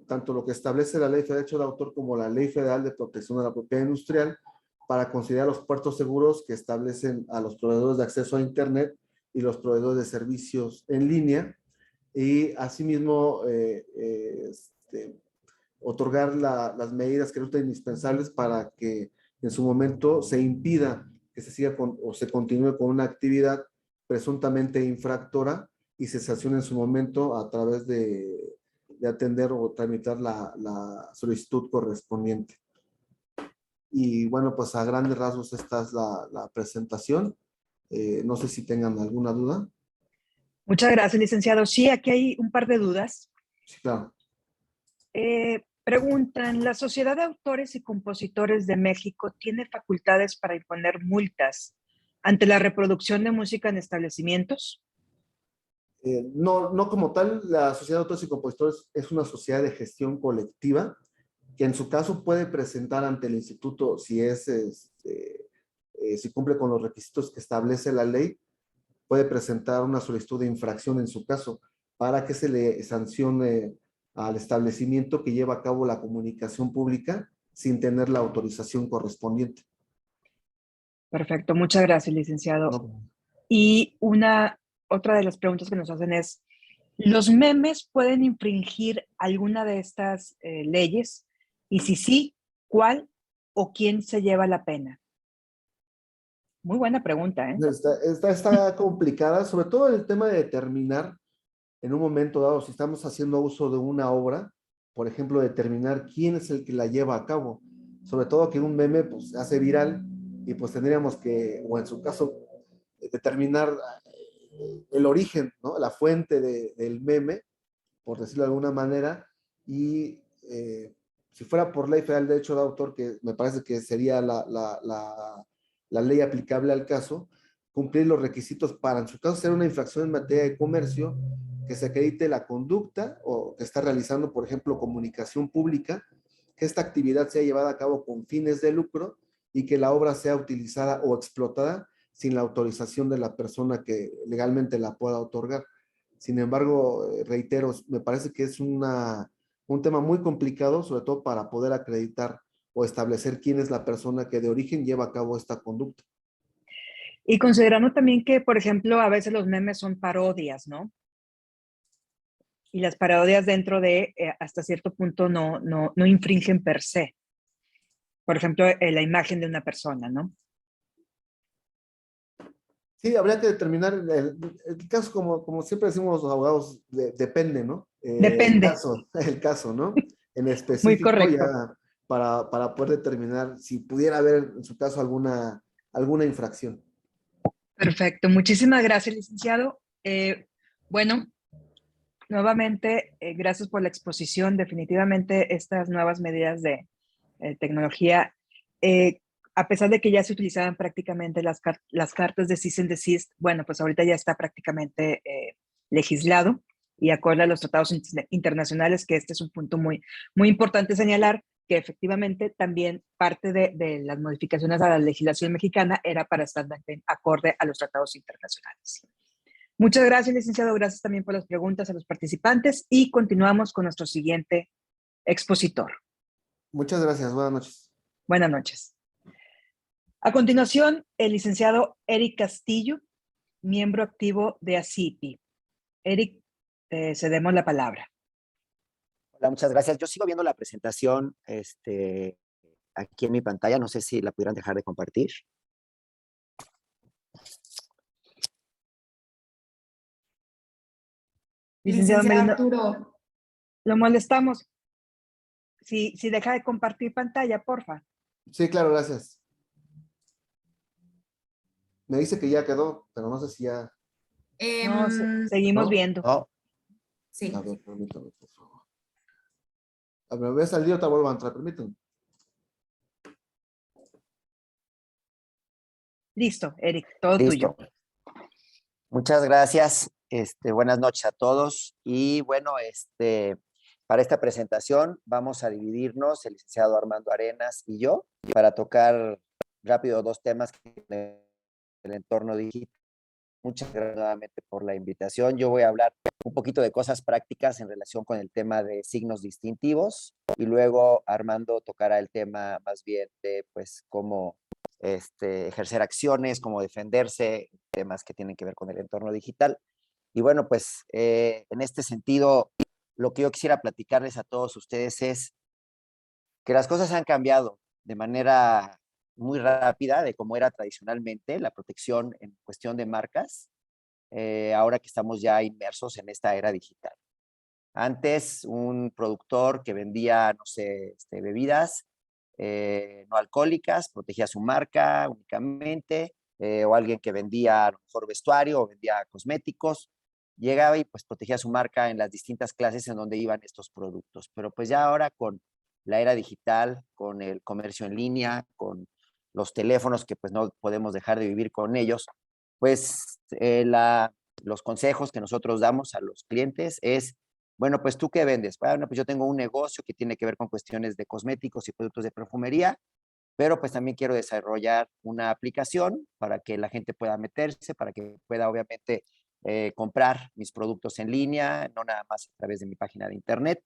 tanto lo que establece la Ley Federal de Derecho de Autor como la Ley Federal de Protección a la Propiedad Industrial, para considerar los puertos seguros que establecen a los proveedores de acceso a Internet y los proveedores de servicios en línea, y asimismo otorgar las medidas que resultan indispensables para que en su momento se impida que se siga o se continúe con una actividad presuntamente infractora, y se sancione en su momento a través de atender o tramitar la solicitud correspondiente. Y bueno, pues a grandes rasgos esta es la presentación. No sé si tengan alguna duda. Muchas gracias, licenciado. Sí, aquí hay un par de dudas. Sí, claro. Preguntan, ¿la Sociedad de Autores y Compositores de México tiene facultades para imponer multas ante la reproducción de música en establecimientos? No como tal. La Sociedad de Autores y Compositores es una sociedad de gestión colectiva, que en su caso puede presentar ante el instituto, si cumple con los requisitos que establece la ley, puede presentar una solicitud de infracción en su caso, para que se le sancione al establecimiento que lleva a cabo la comunicación pública sin tener la autorización correspondiente. Perfecto, muchas gracias, licenciado. No. Y otra de las preguntas que nos hacen es, ¿los memes pueden infringir alguna de estas leyes? Y si sí, ¿cuál o quién se lleva la pena? Muy buena pregunta, ¿eh? Está complicada, sobre todo el tema de determinar en un momento dado, si estamos haciendo uso de una obra, por ejemplo, determinar quién es el que la lleva a cabo. Sobre todo que un meme pues, se hace viral, y pues tendríamos que, o en su caso, determinar el origen, ¿no? La fuente del meme, por decirlo de alguna manera, y si fuera por ley federal de derecho de autor, que me parece que sería la ley aplicable al caso, cumplir los requisitos para, en su caso, ser una infracción en materia de comercio, que se acredite la conducta o que está realizando, por ejemplo, comunicación pública, que esta actividad sea llevada a cabo con fines de lucro y que la obra sea utilizada o explotada sin la autorización de la persona que legalmente la pueda otorgar. Sin embargo, reitero, me parece que es un tema muy complicado, sobre todo para poder acreditar o establecer quién es la persona que de origen lleva a cabo esta conducta. Y considerando también que, por ejemplo, a veces los memes son parodias, ¿no? Y las parodias dentro de, hasta cierto punto, no infringen per se. Por ejemplo, la imagen de una persona, ¿no? Sí, habría que determinar el caso, como siempre decimos los abogados, depende, ¿no? Depende. El caso, ¿no? En Muy específico, correcto. ya para poder determinar si pudiera haber en su caso alguna infracción. Perfecto. Muchísimas gracias, licenciado. Bueno, nuevamente, gracias por la exposición. Definitivamente estas nuevas medidas de tecnología, a pesar de que ya se utilizaban prácticamente las cartas de cease and desist, bueno, pues ahorita ya está prácticamente legislado y acorde a los tratados internacionales, que este es un punto muy, muy importante señalar, que efectivamente también parte de las modificaciones a la legislación mexicana era para estar acorde a los tratados internacionales. Muchas gracias, licenciado. Gracias también por las preguntas a los participantes y continuamos con nuestro siguiente expositor. Muchas gracias. Buenas noches. Buenas noches. A continuación, el licenciado Eric Castillo, miembro activo de ACIPI. Eric, te cedemos la palabra. Hola, muchas gracias. Yo sigo viendo la presentación aquí en mi pantalla. No sé si la pudieran dejar de compartir. Licenciado Merino, Arturo. lo molestamos. Si deja de compartir pantalla, porfa. Sí, claro, gracias. Me dice que ya quedó, pero no sé si ya... No, seguimos ¿no? viendo. No, Sí. A ver, permítame, por favor. A ver, voy a salir, otra vuelvo a entrar, permítame. Listo, Eric, todo listo. tuyo. Muchas gracias. Buenas noches a todos. Y bueno, para esta presentación vamos a dividirnos, el licenciado Armando Arenas y yo, para tocar rápido dos temas del entorno digital. Muchas gracias nuevamente por la invitación. Yo voy a hablar un poquito de cosas prácticas en relación con el tema de signos distintivos y luego Armando tocará el tema más bien de pues cómo ejercer acciones, cómo defenderse, temas que tienen que ver con el entorno digital. Y bueno, pues en este sentido, lo que yo quisiera platicarles a todos ustedes es que las cosas han cambiado de manera muy rápida de cómo era tradicionalmente la protección en cuestión de marcas, ahora que estamos ya inmersos en esta era digital. Antes, un productor que vendía, no sé, bebidas no alcohólicas, protegía su marca únicamente, o alguien que vendía a lo mejor vestuario o vendía cosméticos, llegaba y pues protegía su marca en las distintas clases en donde iban estos productos. Pero pues ya ahora con la era digital, con el comercio en línea, con los teléfonos que pues no podemos dejar de vivir con ellos, pues los consejos que nosotros damos a los clientes es, bueno, pues ¿tú qué vendes? Bueno, pues yo tengo un negocio que tiene que ver con cuestiones de cosméticos y productos de perfumería, pero pues también quiero desarrollar una aplicación para que la gente pueda meterse, para que pueda obviamente comprar mis productos en línea, no nada más a través de mi página de internet.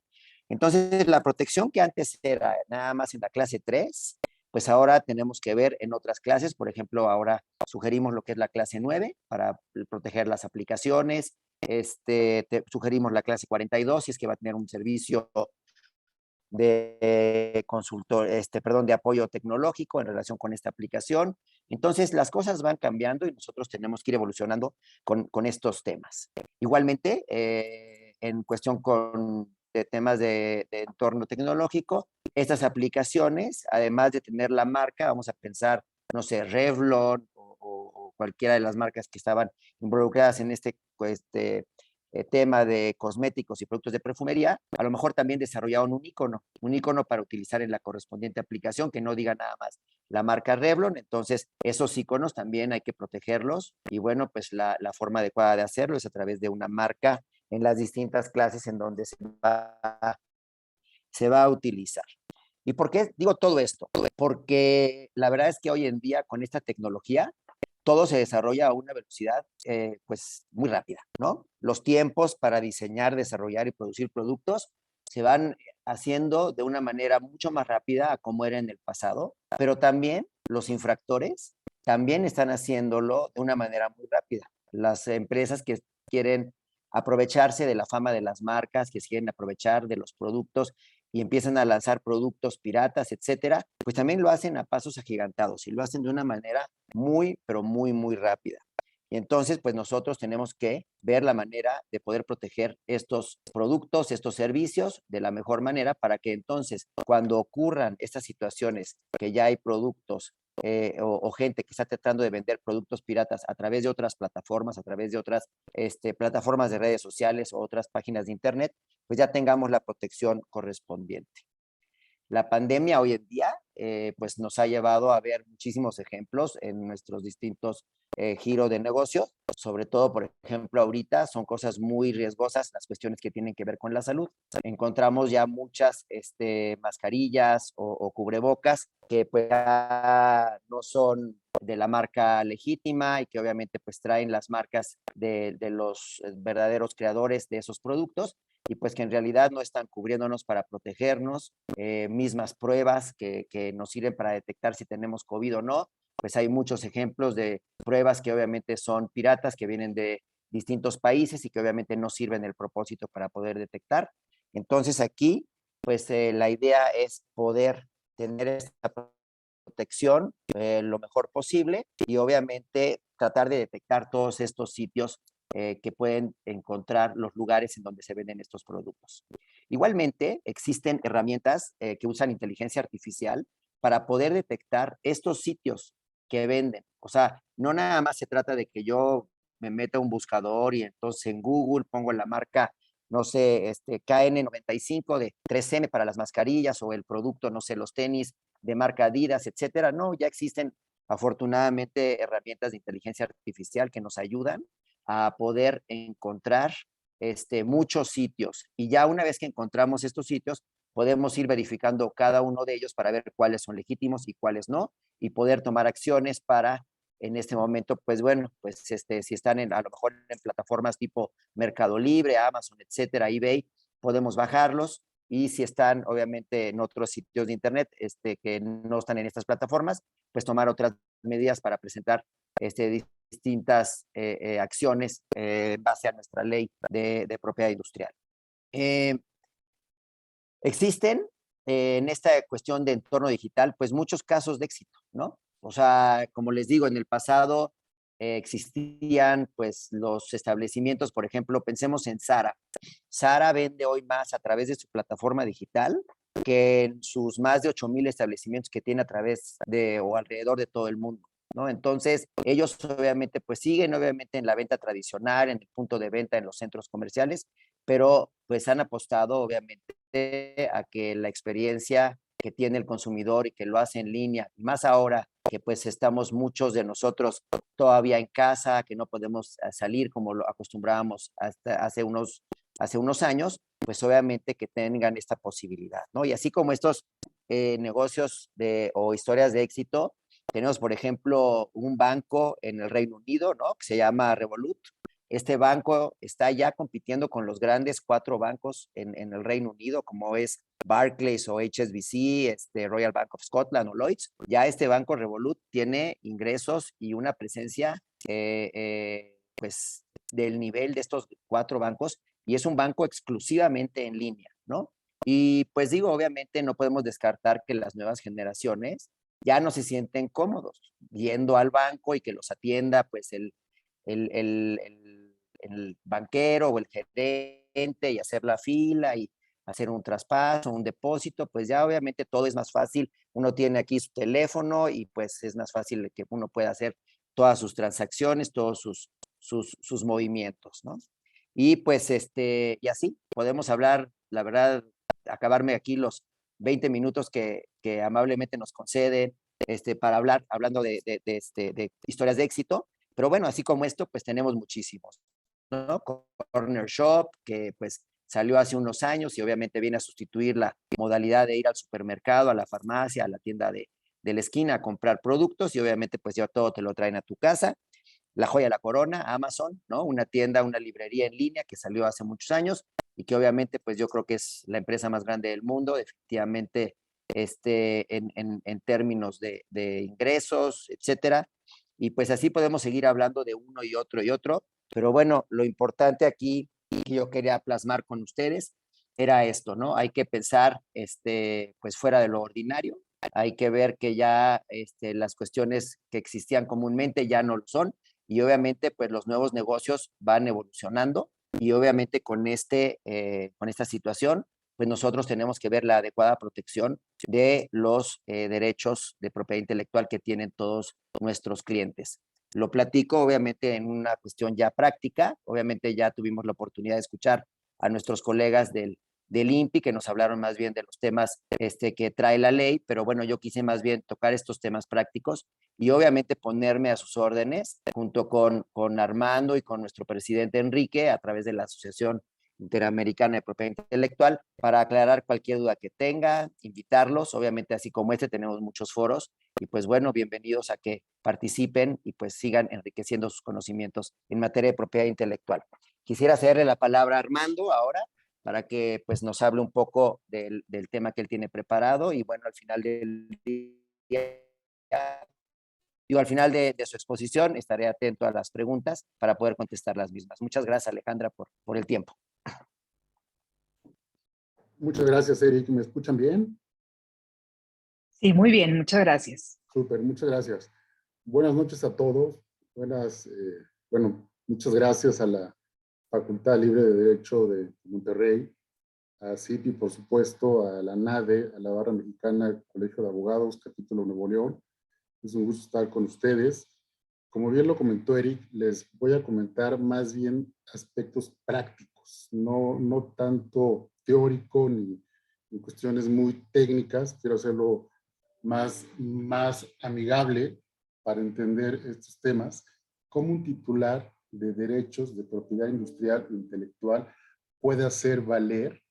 Entonces, la protección que antes era nada más en la clase 3, pues ahora tenemos que ver en otras clases. Por ejemplo, ahora sugerimos lo que es la clase 9 para proteger las aplicaciones. Sugerimos la clase 42 si es que va a tener un servicio de consultor, de apoyo tecnológico en relación con esta aplicación. Entonces, las cosas van cambiando y nosotros tenemos que ir evolucionando con estos temas. Igualmente, en cuestión de temas de entorno tecnológico, estas aplicaciones, además de tener la marca, vamos a pensar, no sé, Revlon o cualquiera de las marcas que estaban involucradas en tema de cosméticos y productos de perfumería, a lo mejor también desarrollaron un icono para utilizar en la correspondiente aplicación que no diga nada más la marca Revlon. Entonces, esos iconos también hay que protegerlos y bueno, pues la forma adecuada de hacerlo es a través de una marca en las distintas clases en donde se va a utilizar. ¿Y por qué digo todo esto? Porque la verdad es que hoy en día con esta tecnología todo se desarrolla a una velocidad pues muy rápida, ¿no? Los tiempos para diseñar, desarrollar y producir productos se van haciendo de una manera mucho más rápida a como era en el pasado, pero también los infractores también están haciéndolo de una manera muy rápida. Las empresas que quieren aprovecharse de la fama de las marcas, que quieren aprovechar de los productos y empiezan a lanzar productos piratas, etcétera, pues también lo hacen a pasos agigantados y lo hacen de una manera muy, pero muy, muy rápida. Y entonces, pues nosotros tenemos que ver la manera de poder proteger estos productos, estos servicios de la mejor manera para que entonces, cuando ocurran estas situaciones, que ya hay productos o gente que está tratando de vender productos piratas a través de otras plataformas, a través de otras plataformas de redes sociales o otras páginas de internet, pues ya tengamos la protección correspondiente. La pandemia hoy en día pues nos ha llevado a ver muchísimos ejemplos en nuestros distintos giros de negocio, sobre todo, por ejemplo, ahorita son cosas muy riesgosas las cuestiones que tienen que ver con la salud. Encontramos ya muchas mascarillas o cubrebocas que pues ya no son de la marca legítima y que obviamente pues traen las marcas de los verdaderos creadores de esos productos y pues que en realidad no están cubriéndonos para protegernos, mismas pruebas que nos sirven para detectar si tenemos COVID o no, pues hay muchos ejemplos de pruebas que obviamente son piratas, que vienen de distintos países y que obviamente no sirven el propósito para poder detectar. Entonces aquí, pues la idea es poder tener esta protección lo mejor posible y obviamente tratar de detectar todos estos sitios que pueden encontrar los lugares en donde se venden estos productos. Igualmente, existen herramientas que usan inteligencia artificial para poder detectar estos sitios que venden. O sea, no nada más se trata de que yo me meta a un buscador y entonces en Google pongo la marca, no sé, KN95 de 3M para las mascarillas o el producto, no sé, los tenis de marca Adidas, etcétera. No, ya existen afortunadamente herramientas de inteligencia artificial que nos ayudan a poder encontrar muchos sitios. Y ya una vez que encontramos estos sitios, podemos ir verificando cada uno de ellos para ver cuáles son legítimos y cuáles no, y poder tomar acciones para, en este momento, pues bueno, pues si están a lo mejor en plataformas tipo Mercado Libre, Amazon, etcétera, eBay, podemos bajarlos. Y si están, obviamente, en otros sitios de internet que no están en estas plataformas, pues tomar otras medidas para presentar distintas acciones en base a nuestra ley de propiedad industrial. Existen en esta cuestión de entorno digital, pues muchos casos de éxito, ¿no? O sea, como les digo, en el pasado existían pues los establecimientos, por ejemplo, pensemos en Zara. Zara vende hoy más a través de su plataforma digital que en sus más de 8,000 establecimientos que tiene a través de o alrededor de todo el mundo, ¿no? Entonces, ellos obviamente pues siguen obviamente en la venta tradicional, en el punto de venta en los centros comerciales, pero pues han apostado obviamente a que la experiencia que tiene el consumidor y que lo hace en línea, más ahora que pues estamos muchos de nosotros todavía en casa, que no podemos salir como lo acostumbrábamos hasta hace unos años, pues obviamente que tengan esta posibilidad, ¿no? Y así como estos negocios o historias de éxito, tenemos, por ejemplo, un banco en el Reino Unido, ¿no? Que se llama Revolut. Este banco está ya compitiendo con los grandes 4 bancos en el Reino Unido, como es Barclays o HSBC, Royal Bank of Scotland o Lloyds. Ya este banco Revolut tiene ingresos y una presencia pues del nivel de estos 4 bancos y es un banco exclusivamente en línea, ¿no? Y pues digo, obviamente no podemos descartar que las nuevas generaciones ya no se sienten cómodos yendo al banco y que los atienda pues el banquero o el gerente y hacer la fila y hacer un traspaso, un depósito, pues ya obviamente todo es más fácil. Uno tiene aquí su teléfono y pues es más fácil que uno pueda hacer todas sus transacciones, todos sus movimientos, ¿no? Y pues, y así podemos hablar, la verdad, acabarme aquí los 20 minutos que amablemente nos conceden para hablar, hablando de historias de éxito. Pero bueno, así como esto, pues tenemos muchísimos, ¿no? Corner Shop, que pues salió hace unos años y obviamente viene a sustituir la modalidad de ir al supermercado, a la farmacia, a la tienda de la esquina a comprar productos y obviamente pues ya todo te lo traen a tu casa. La Joya de la Corona, Amazon, ¿no? Una tienda, una librería en línea que salió hace muchos años y que obviamente pues yo creo que es la empresa más grande del mundo, efectivamente, en términos de ingresos, etcétera. Y pues así podemos seguir hablando de uno y otro, pero bueno, lo importante aquí que yo quería plasmar con ustedes era esto, ¿no? Hay que pensar, pues fuera de lo ordinario, hay que ver que ya las cuestiones que existían comúnmente ya no lo son, y obviamente pues los nuevos negocios van evolucionando y obviamente con esta situación pues nosotros tenemos que ver la adecuada protección de los derechos de propiedad intelectual que tienen todos nuestros clientes. Lo platico obviamente en una cuestión ya práctica, obviamente ya tuvimos la oportunidad de escuchar a nuestros colegas del INPI, que nos hablaron más bien de los temas que trae la ley, pero bueno, yo quise más bien tocar estos temas prácticos y obviamente ponerme a sus órdenes junto con Armando y con nuestro presidente Enrique a través de la Asociación Interamericana de Propiedad Intelectual para aclarar cualquier duda que tenga, invitarlos, obviamente así como tenemos muchos foros y pues bueno, bienvenidos a que participen y pues sigan enriqueciendo sus conocimientos en materia de propiedad intelectual. Quisiera cederle la palabra a Armando ahora para que pues nos hable un poco del tema que él tiene preparado y bueno, al final del día, al final de su exposición estaré atento a las preguntas para poder contestar las mismas. Muchas gracias, Alejandra, por el tiempo. Muchas gracias, Eric. ¿Me escuchan bien? Sí, muy bien, muchas gracias. Súper, muchas gracias. Buenas noches a todos. Bueno, muchas gracias a la Facultad Libre de Derecho de Monterrey, a CIPI, por supuesto, a la NADE, a la Barra Mexicana, Colegio de Abogados, Capítulo Nuevo León. Es un gusto estar con ustedes. Como bien lo comentó Eric, les voy a comentar más bien aspectos prácticos, no tanto teórico ni cuestiones muy técnicas. Quiero hacerlo más amigable para entender estos temas, cómo un titular de derechos de propiedad industrial e intelectual puede hacer valer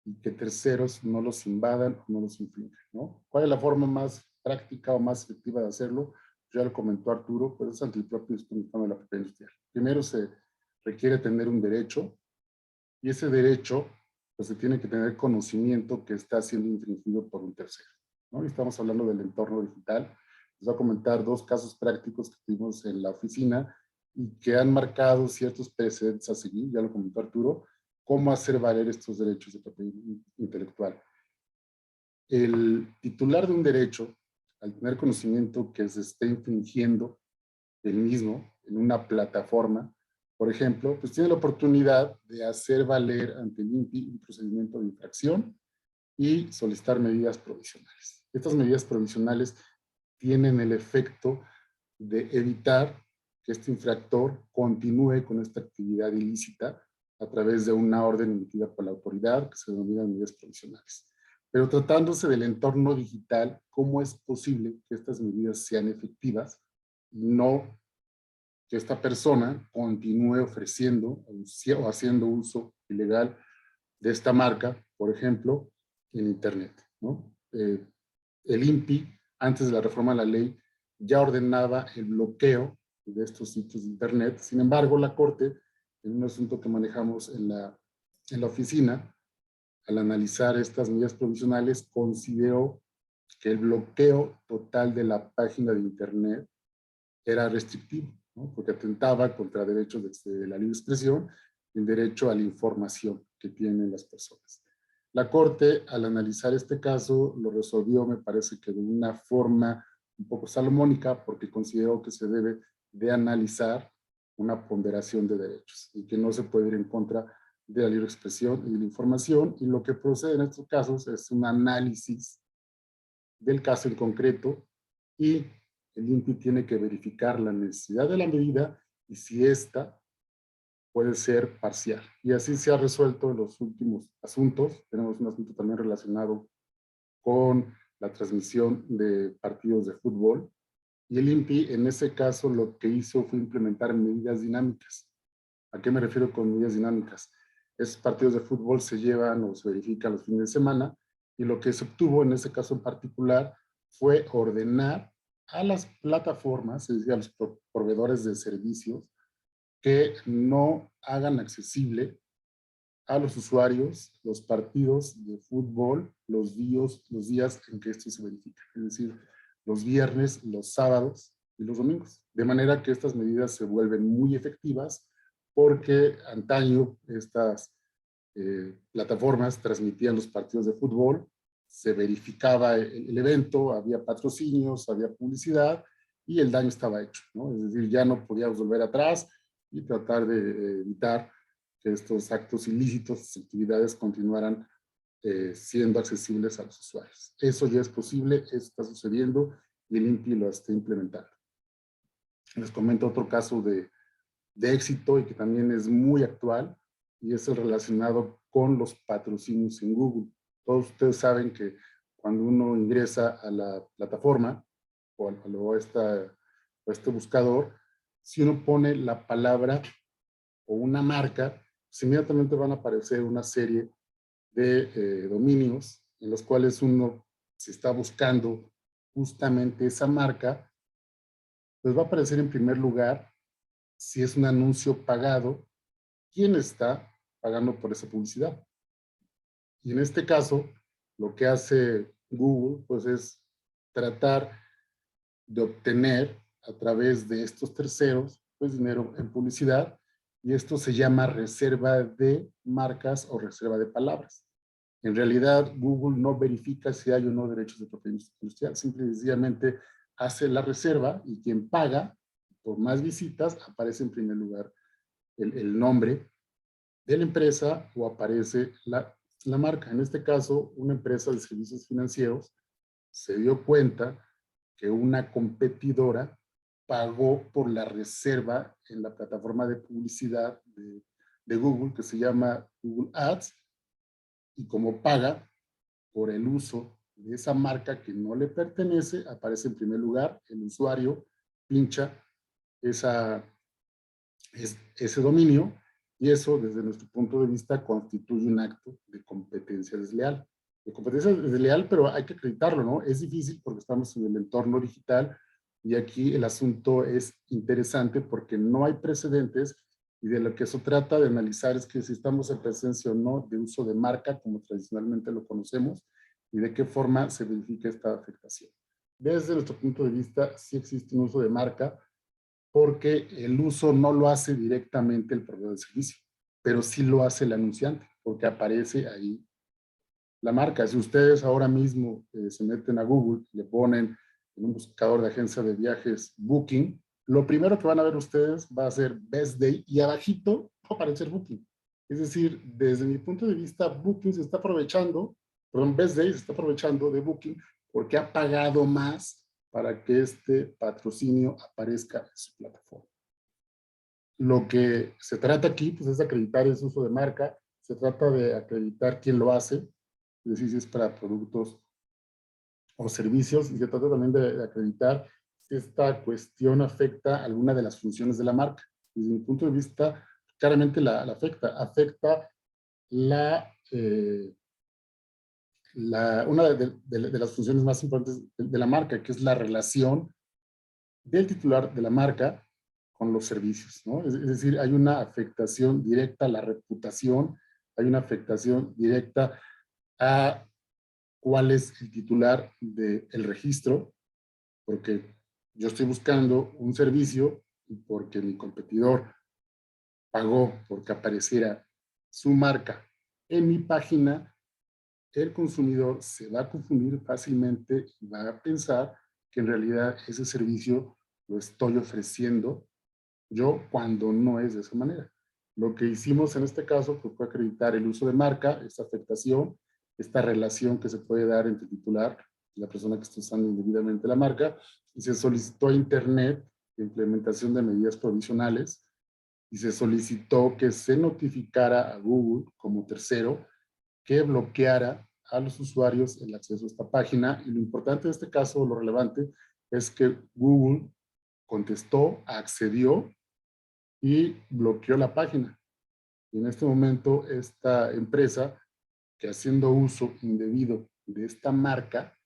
y que terceros no los invadan o no los infrinjan, ¿no? ¿Cuál es la forma más práctica o más efectiva de hacerlo? Ya lo comentó Arturo, pues es ante el propio Instituto de la Propiedad Industrial. Primero se requiere tener un derecho y ese derecho pues se tiene que tener conocimiento que está siendo infringido por un tercero, ¿no? Y estamos hablando del entorno digital. Les voy a comentar dos casos prácticos que tuvimos en la oficina y que han marcado ciertos precedentes a seguir, ya lo comentó Arturo, cómo hacer valer estos derechos de propiedad intelectual. El titular de un derecho, al tener conocimiento que se esté infringiendo el mismo en una plataforma, por ejemplo, pues tiene la oportunidad de hacer valer ante el INPI un procedimiento de infracción y solicitar medidas provisionales. Estas medidas provisionales tienen el efecto de evitar que este infractor continúe con esta actividad ilícita a través de una orden emitida por la autoridad que se denominan medidas provisionales. Pero tratándose del entorno digital, ¿cómo es posible que estas medidas sean efectivas y no que esta persona continúe ofreciendo o haciendo uso ilegal de esta marca, por ejemplo, en Internet, ¿no? El INPI, antes de la reforma de la ley, ya ordenaba el bloqueo de estos sitios de Internet. Sin embargo, la Corte, en un asunto que manejamos en la oficina, al analizar estas medidas provisionales, consideró que el bloqueo total de la página de Internet era restrictivo, ¿no? Porque atentaba contra derechos de la libre expresión y el derecho a la información que tienen las personas. La Corte, al analizar este caso, lo resolvió, me parece que de una forma un poco salomónica, porque consideró que se debe de analizar una ponderación de derechos y que no se puede ir en contra de la libre expresión y de la información, y lo que procede en estos casos es un análisis del caso en concreto y el INPI tiene que verificar la necesidad de la medida y si ésta puede ser parcial. Y así se ha resuelto en los últimos asuntos. Tenemos un asunto también relacionado con la transmisión de partidos de fútbol. Y el INPI, en ese caso, lo que hizo fue implementar medidas dinámicas. ¿A qué me refiero con medidas dinámicas? Esos partidos de fútbol se llevan o se verifican los fines de semana, y lo que se obtuvo en ese caso en particular fue ordenar a las plataformas, es decir, a los proveedores de servicios, que no hagan accesible a los usuarios los partidos de fútbol los días en que esto se verifica, es decir, los viernes, los sábados y los domingos. De manera que estas medidas se vuelven muy efectivas, porque antaño estas plataformas transmitían los partidos de fútbol, se verificaba el evento, había patrocinios, había publicidad y el daño estaba hecho, ¿no? Es decir, ya no podíamos volver atrás y tratar de evitar que estos actos ilícitos, actividades continuaran siendo accesibles a los usuarios. Eso ya es posible, eso está sucediendo y el INPI lo está implementando. Les comento otro caso de éxito y que también es muy actual, y es el relacionado con los patrocinios en Google. Todos ustedes saben que cuando uno ingresa a la plataforma o a este buscador, si uno pone la palabra o una marca, pues inmediatamente van a aparecer una serie de dominios en los cuales uno, si está buscando justamente esa marca, pues va a aparecer en primer lugar, si es un anuncio pagado, quién está pagando por esa publicidad. Y en este caso, lo que hace Google, pues es tratar de obtener a través de estos terceros, pues dinero en publicidad, y esto se llama reserva de marcas o reserva de palabras. En realidad, Google no verifica si hay o no derechos de propiedad industrial, simple y sencillamente hace la reserva, y quien paga por más visitas aparece en primer lugar el nombre de la empresa o aparece la marca. En este caso, una empresa de servicios financieros se dio cuenta que una competidora pagó por la reserva en la plataforma de publicidad de Google, que se llama Google Ads, y como paga por el uso de esa marca que no le pertenece, aparece en primer lugar, el usuario pincha ese dominio, y eso, desde nuestro punto de vista, constituye un acto de competencia desleal. De competencia desleal, pero hay que acreditarlo, ¿no? Es difícil porque estamos en el entorno digital, y aquí el asunto es interesante porque no hay precedentes, y de lo que eso trata de analizar es que si estamos en presencia o no de uso de marca, como tradicionalmente lo conocemos, y de qué forma se verifica esta afectación. Desde nuestro punto de vista, sí existe un uso de marca, porque el uso no lo hace directamente el proveedor de servicio, pero sí lo hace el anunciante, porque aparece ahí la marca. Si ustedes ahora mismo se meten a Google, le ponen en un buscador de agencia de viajes Booking, lo primero que van a ver ustedes va a ser Best Day, y abajito va a aparecer Booking. Es decir, desde mi punto de vista, Booking se está aprovechando, perdón, Best Day se está aprovechando de Booking porque ha pagado más para que este patrocinio aparezca en su plataforma. Lo que se trata aquí, pues, es de acreditar ese uso de marca, se trata de acreditar quién lo hace, es decir, si es para productos o servicios, y se trata también de acreditar si esta cuestión afecta alguna de las funciones de la marca. Desde mi punto de vista, claramente la afecta una de las funciones más importantes de la marca, que es la relación del titular de la marca con los servicios, ¿no? Es decir, hay una afectación directa a la reputación, hay una afectación directa a cuál es el titular del registro, porque yo estoy buscando un servicio y porque mi competidor pagó porque apareciera su marca en mi página, el consumidor se va a confundir fácilmente y va a pensar que en realidad ese servicio lo estoy ofreciendo yo, cuando no es de esa manera. Lo que hicimos en este caso fue acreditar el uso de marca, esta afectación, esta relación que se puede dar entre el titular y la persona que está usando indebidamente la marca, y se solicitó a Internet la implementación de medidas provisionales y se solicitó que se notificara a Google como tercero que bloqueara a los usuarios el acceso a esta página. Y lo importante de este caso, lo relevante, es que Google contestó, accedió y bloqueó la página. Y en este momento, esta empresa, que haciendo uso indebido de esta marca,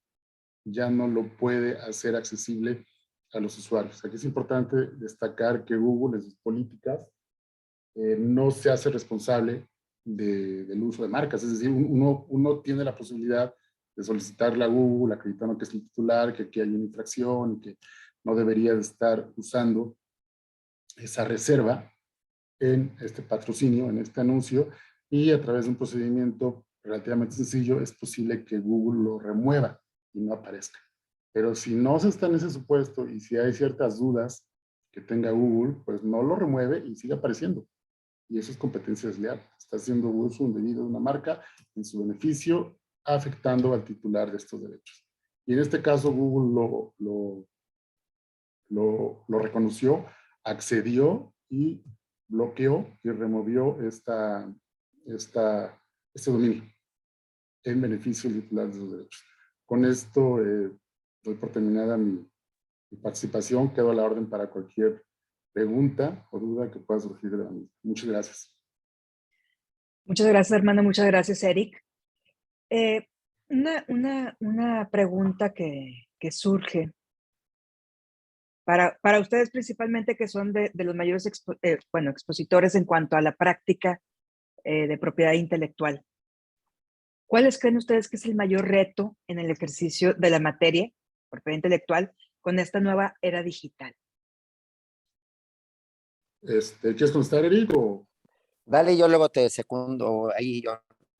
ya no lo puede hacer accesible a los usuarios. Aquí es importante destacar que Google en sus políticas no se hace responsable del uso de marcas. Es decir, uno tiene la posibilidad de solicitarle a Google acreditando que es el titular, que aquí hay una infracción y que no debería de estar usando esa reserva en este patrocinio, en este anuncio, y a través de un procedimiento relativamente sencillo es posible que Google lo remueva y no aparezca. Pero si no se está en ese supuesto y si hay ciertas dudas que tenga Google, pues no lo remueve y sigue apareciendo. Y eso es competencia desleal. Está haciendo uso indebido de una marca en su beneficio, afectando al titular de estos derechos. Y en este caso Google lo reconoció, accedió y bloqueó y removió este dominio en beneficio del titular de los derechos. Con esto doy por terminada mi participación. Quedo a la orden para cualquier pregunta o duda que pueda surgir de la misma. Muchas gracias. Muchas gracias, Armando. Muchas gracias, Eric. Una pregunta que surge para ustedes principalmente, que son de los mayores expositores en cuanto a la práctica de propiedad intelectual. ¿Cuáles creen ustedes que es el mayor reto en el ejercicio de la materia, propiedad intelectual, con esta nueva era digital? ¿Quieres contestar, Eric? O... Dale, yo luego te secundo, ahí yo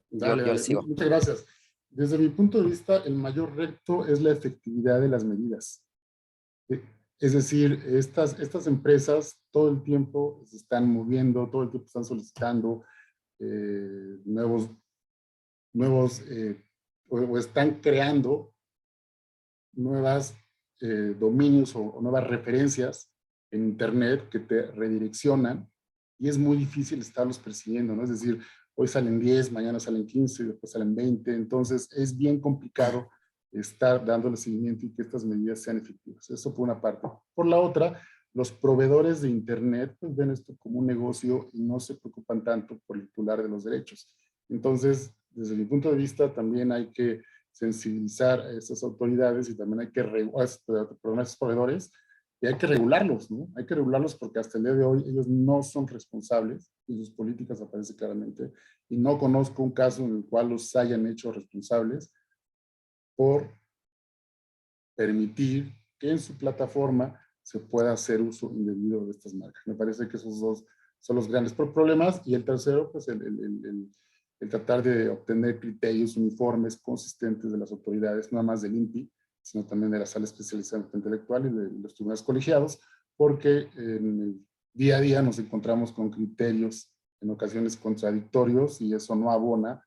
Dale. sigo. Muchas gracias. Desde mi punto de vista, el mayor reto es la efectividad de las medidas. Es decir, estas empresas todo el tiempo se están moviendo, todo el tiempo están solicitando nuevos o están creando nuevos dominios o nuevas referencias en Internet que te redireccionan y es muy difícil estarlos persiguiendo, ¿no? Es decir, hoy salen 10, mañana salen 15, después salen 20, entonces es bien complicado estar dándole seguimiento y que estas medidas sean efectivas. Eso por una parte. Por la otra, los proveedores de Internet pues ven esto como un negocio y no se preocupan tanto por el titular de los derechos. Entonces, desde mi punto de vista, también hay que sensibilizar a estas autoridades y también hay que regular a esos proveedores y hay que regularlos, ¿no? Hay que regularlos porque hasta el día de hoy ellos no son responsables y sus políticas aparecen claramente y no conozco un caso en el cual los hayan hecho responsables por permitir que en su plataforma se pueda hacer uso indebido de estas marcas. Me parece que esos dos son los grandes problemas y el tercero, pues el tratar de obtener criterios uniformes, consistentes de las autoridades, no nada más del INPI, sino también de la Sala Especializada en Intelectual y de los tribunales colegiados, porque en el día a día nos encontramos con criterios en ocasiones contradictorios y eso no abona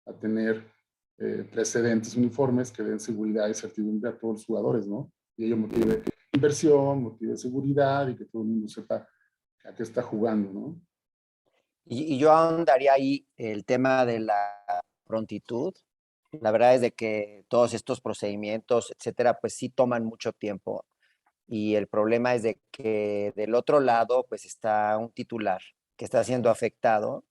a tener precedentes uniformes que den seguridad y certidumbre a todos los jugadores, ¿no? Y ello motive inversión, motive seguridad y que todo el mundo sepa a qué está jugando, ¿no? Y yo ahondaría ahí el tema de la prontitud. La verdad es de que todos estos procedimientos, etcétera, pues sí toman mucho tiempo. Y el problema es de que del otro lado, pues está un titular que está siendo afectado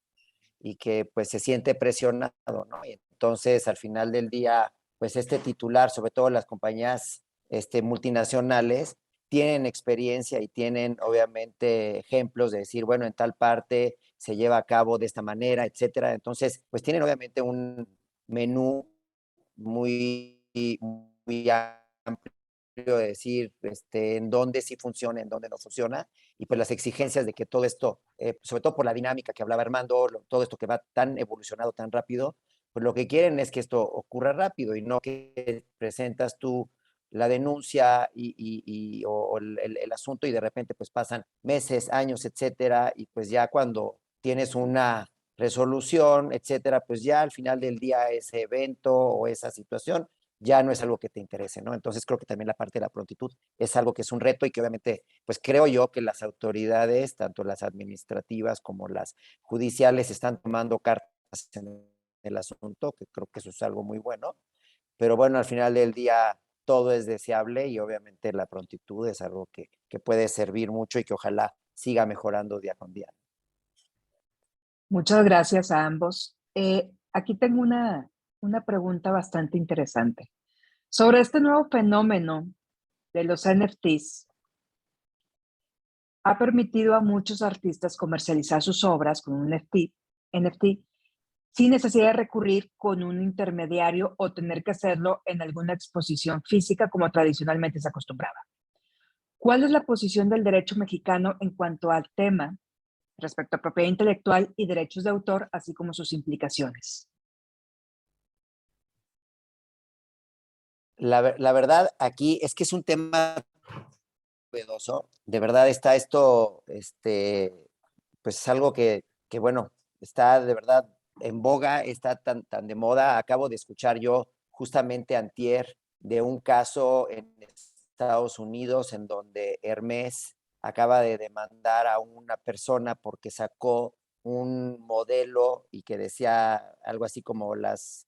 y que pues se siente presionado, ¿no? Y entonces, al final del día, pues este titular, sobre todo las compañías multinacionales, tienen experiencia y tienen obviamente ejemplos de decir, bueno, en tal parte se lleva a cabo de esta manera, etcétera. Entonces, pues tienen obviamente un menú muy amplio de decir en dónde sí funciona, en dónde no funciona, y pues las exigencias de que todo esto, sobre todo por la dinámica que hablaba Armando, todo esto que va tan evolucionado tan rápido, pues lo que quieren es que esto ocurra rápido y no que presentas tú la denuncia o el asunto y de repente pues pasan meses, años, etcétera, y pues ya cuando tienes una resolución, etcétera, pues ya al final del día ese evento o esa situación ya no es algo que te interese, ¿no? Entonces creo que también la parte de la prontitud es algo que es un reto y que obviamente, pues creo yo que las autoridades, tanto las administrativas como las judiciales, están tomando cartas en el asunto, que creo que eso es algo muy bueno. Pero bueno, al final del día todo es deseable y obviamente la prontitud es algo que puede servir mucho y que ojalá siga mejorando día con día. Muchas gracias a ambos. Aquí tengo una pregunta bastante interesante. Sobre este nuevo fenómeno de los NFTs, ha permitido a muchos artistas comercializar sus obras con un NFT sin necesidad de recurrir con un intermediario o tener que hacerlo en alguna exposición física como tradicionalmente se acostumbraba. ¿Cuál es la posición del derecho mexicano en cuanto al tema respecto a propiedad intelectual y derechos de autor, así como sus implicaciones? La verdad, aquí es que es un tema novedoso. De verdad está esto, pues es algo que bueno, está de verdad en boga, está tan de moda. Acabo de escuchar yo justamente antier de un caso en Estados Unidos en donde Hermès acaba de demandar a una persona porque sacó un modelo y que decía algo así como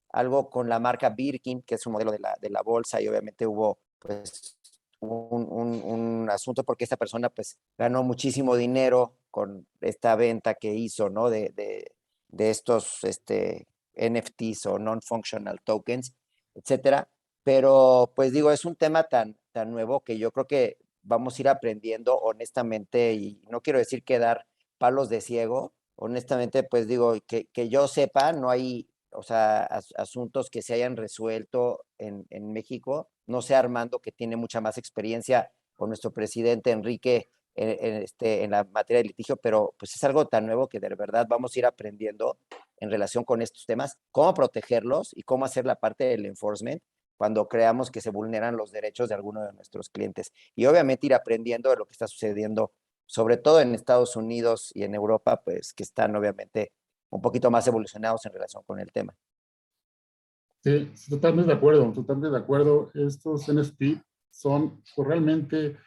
algo con la marca Birkin, que es un modelo de la bolsa, y obviamente hubo pues un asunto porque esta persona pues ganó muchísimo dinero con esta venta que hizo, ¿no? De estos NFTs o non-functional tokens, etcétera. Pero pues digo, es un tema tan nuevo que yo creo que vamos a ir aprendiendo honestamente, y no quiero decir que dar palos de ciego, honestamente pues digo, que yo sepa, no hay, o sea, asuntos que se hayan resuelto en México. No sé, Armando, que tiene mucha más experiencia, con nuestro presidente Enrique en la materia de litigio, pero pues es algo tan nuevo que de verdad vamos a ir aprendiendo en relación con estos temas, cómo protegerlos y cómo hacer la parte del enforcement cuando creamos que se vulneran los derechos de alguno de nuestros clientes. Y obviamente ir aprendiendo de lo que está sucediendo, sobre todo en Estados Unidos y en Europa, pues que están obviamente un poquito más evolucionados en relación con el tema. Sí, totalmente de acuerdo, totalmente de acuerdo. Estos NFT son pues, realmente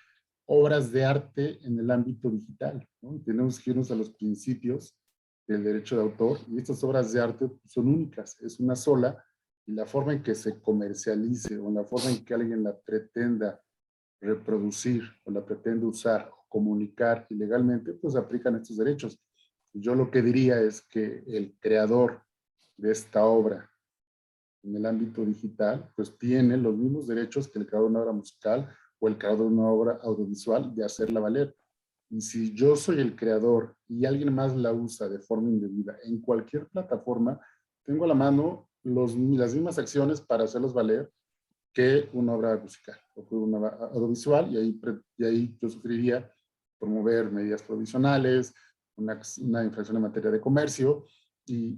obras de arte en el ámbito digital, ¿no? Tenemos que irnos a los principios del derecho de autor y estas obras de arte son únicas, es una sola, y la forma en que se comercialice o la forma en que alguien la pretenda reproducir o la pretende usar o comunicar ilegalmente, pues aplican estos derechos. Yo lo que diría es que el creador de esta obra en el ámbito digital, pues tiene los mismos derechos que el creador de una obra musical o el creador de una obra audiovisual de hacerla valer. Y si yo soy el creador y alguien más la usa de forma indebida en cualquier plataforma, tengo a la mano las mismas acciones para hacerlos valer que una obra musical o que una obra audiovisual, y ahí yo sugeriría promover medidas provisionales, una infracción en materia de comercio, y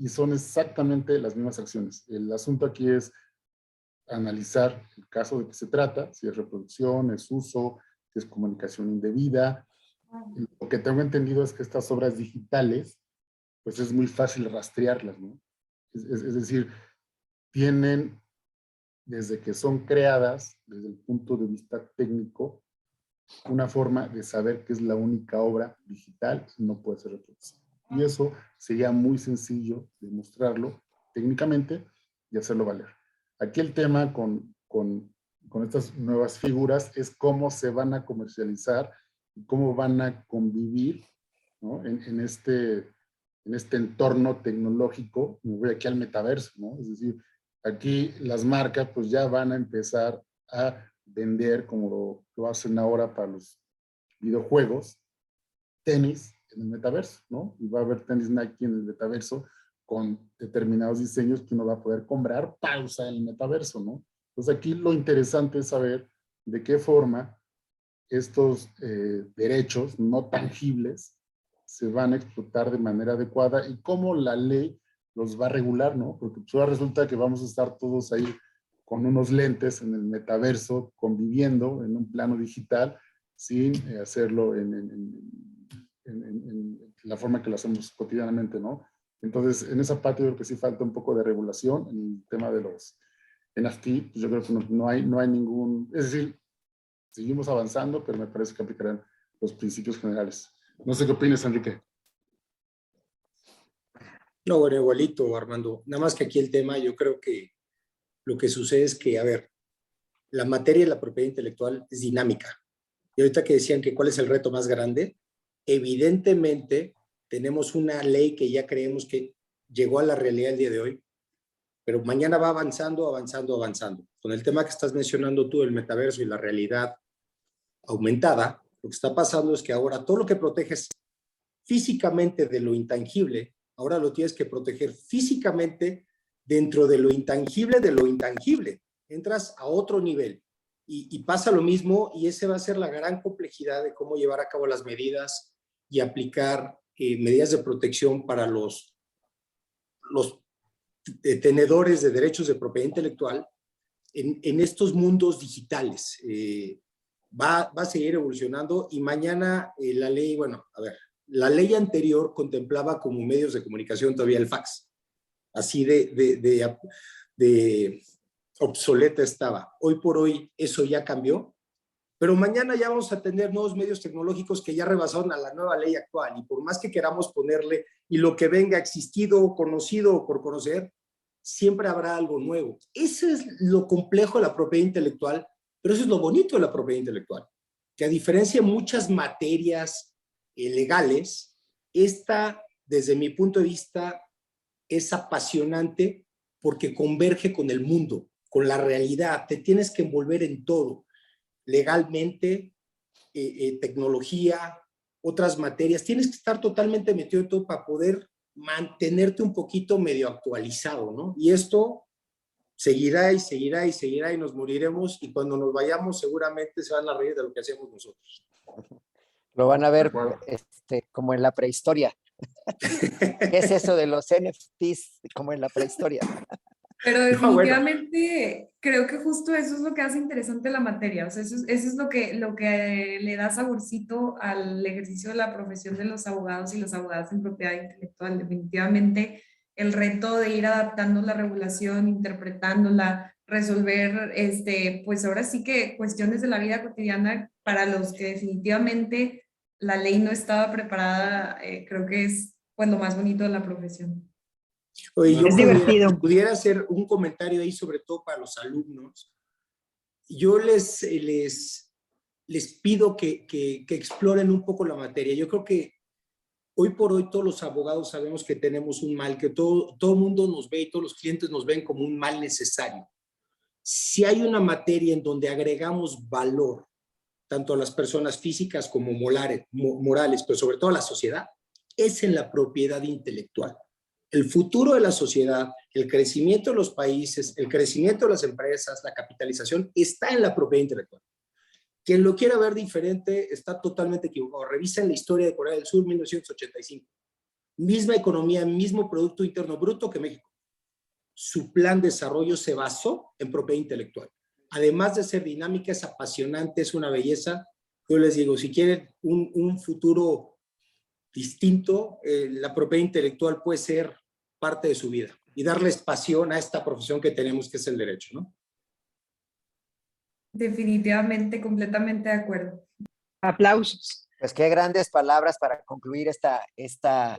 son exactamente las mismas acciones. El asunto aquí es analizar el caso de que se trata, si es reproducción, es uso, si es comunicación indebida. Lo que tengo entendido es que estas obras digitales, pues es muy fácil rastrearlas, ¿no? Es decir, tienen, desde que son creadas, desde el punto de vista técnico, una forma de saber que es la única obra digital y no puede ser reproducida. Y eso sería muy sencillo demostrarlo técnicamente y hacerlo valer. Aquí el tema con estas nuevas figuras es cómo se van a comercializar y cómo van a convivir, ¿no? en este entorno tecnológico. Me voy aquí al metaverso, ¿no? Es decir, aquí las marcas pues ya van a empezar a vender, como lo hacen ahora para los videojuegos, tenis en el metaverso, ¿no? Y va a haber tenis Nike en el metaverso con determinados diseños que uno va a poder comprar para usar en el metaverso, ¿no? Entonces aquí lo interesante es saber de qué forma estos derechos no tangibles se van a explotar de manera adecuada y cómo la ley los va a regular, ¿no? Porque pues ahora resulta que vamos a estar todos ahí con unos lentes en el metaverso, conviviendo en un plano digital, sin hacerlo en la forma que lo hacemos cotidianamente, ¿no? Entonces, en esa parte yo creo que sí falta un poco de regulación en el tema de en AFTI, pues yo creo que no hay ningún, es decir, seguimos avanzando, pero me parece que aplicarán los principios generales. No sé qué opinas, Enrique. No, bueno, igualito, Armando. Nada más que aquí el tema, yo creo que lo que sucede es que, a ver, la materia de la propiedad intelectual es dinámica. Y ahorita que decían que cuál es el reto más grande, evidentemente tenemos una ley que ya creemos que llegó a la realidad el día de hoy, pero mañana va avanzando, avanzando, avanzando. Con el tema que estás mencionando tú, el metaverso y la realidad aumentada, lo que está pasando es que ahora todo lo que proteges físicamente de lo intangible, ahora lo tienes que proteger físicamente dentro de lo intangible de lo intangible. Entras a otro nivel y pasa lo mismo, y ese va a ser la gran complejidad de cómo llevar a cabo las medidas y aplicar medidas de protección para los tenedores de derechos de propiedad intelectual en estos mundos digitales. Va a seguir evolucionando, y mañana la ley, bueno, a ver, la ley anterior contemplaba como medios de comunicación todavía el fax. Así de obsoleta estaba. Hoy por hoy eso ya cambió, pero mañana ya vamos a tener nuevos medios tecnológicos que ya rebasaron a la nueva ley actual, y por más que queramos ponerle y lo que venga existido, conocido o por conocer, siempre habrá algo nuevo. Eso es lo complejo de la propiedad intelectual, pero eso es lo bonito de la propiedad intelectual, que a diferencia de muchas materias legales, esta, desde mi punto de vista, es apasionante porque converge con el mundo, con la realidad. Te tienes que envolver en todo, legalmente, tecnología, otras materias. Tienes que estar totalmente metido en todo para poder mantenerte un poquito medio actualizado, ¿no? Y esto seguirá y seguirá y seguirá, y nos moriremos, y cuando nos vayamos seguramente se van a reír de lo que hacemos nosotros. Lo van a ver Bueno. como en la prehistoria. ¿Qué es eso de los NFTs como en la prehistoria? Pero No, bueno. definitivamente creo que justo eso es lo que hace interesante la materia. O sea, eso es lo que le da saborcito al ejercicio de la profesión de los abogados y las abogadas en propiedad intelectual. Definitivamente el reto de ir adaptando la regulación, interpretándola, resolver, pues ahora sí que cuestiones de la vida cotidiana para los que definitivamente la ley no estaba preparada, creo que es pues lo más bonito de la profesión. Oye, yo Es divertido. pudiera hacer un comentario ahí, sobre todo para los alumnos. Yo les pido que exploren un poco la materia. Yo creo que hoy por hoy todos los abogados sabemos que tenemos un mal, que todo el mundo nos ve y todos los clientes nos ven como un mal necesario. Si hay una materia en donde agregamos valor, tanto a las personas físicas como morales, pero sobre todo a la sociedad, es en la propiedad intelectual. El futuro de la sociedad, el crecimiento de los países, el crecimiento de las empresas, la capitalización, está en la propiedad intelectual. Quien lo quiera ver diferente está totalmente equivocado. Revisen la historia de Corea del Sur, 1985. Misma economía, mismo Producto Interno Bruto que México. Su plan de desarrollo se basó en propiedad intelectual. Además de ser dinámica, es apasionante, es una belleza. Yo les digo, si quieren un futuro distinto, la propiedad intelectual puede ser parte de su vida y darles pasión a esta profesión que tenemos, que es el derecho, ¿no? Definitivamente, completamente de acuerdo. Aplausos. Pues qué grandes palabras para concluir esta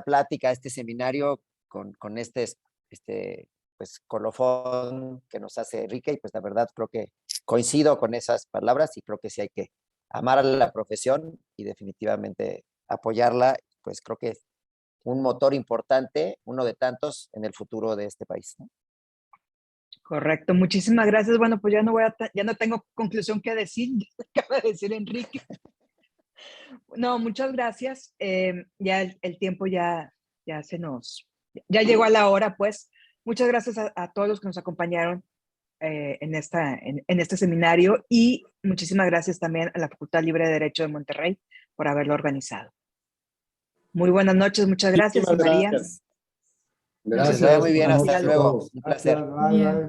plática, este seminario con este pues colofón que nos hace Enrique, y pues la verdad creo que coincido con esas palabras, y creo que sí hay que amar a la profesión y definitivamente apoyarla. Pues creo que es un motor importante, uno de tantos en el futuro de este país, ¿no? Correcto, muchísimas gracias. Bueno, pues ya no tengo conclusión que decir, acaba de decir Enrique. No, muchas gracias. Ya el tiempo ya llegó a la hora, pues. Muchas gracias a todos los que nos acompañaron en este seminario, y muchísimas gracias también a la Facultad Libre de Derecho de Monterrey por haberlo organizado. Muy buenas noches, muchas gracias. Muchísimas María. gracias. Que les vaya muy bien, Buenas hasta noches a luego. todos. Un placer. Gracias, bye, bye.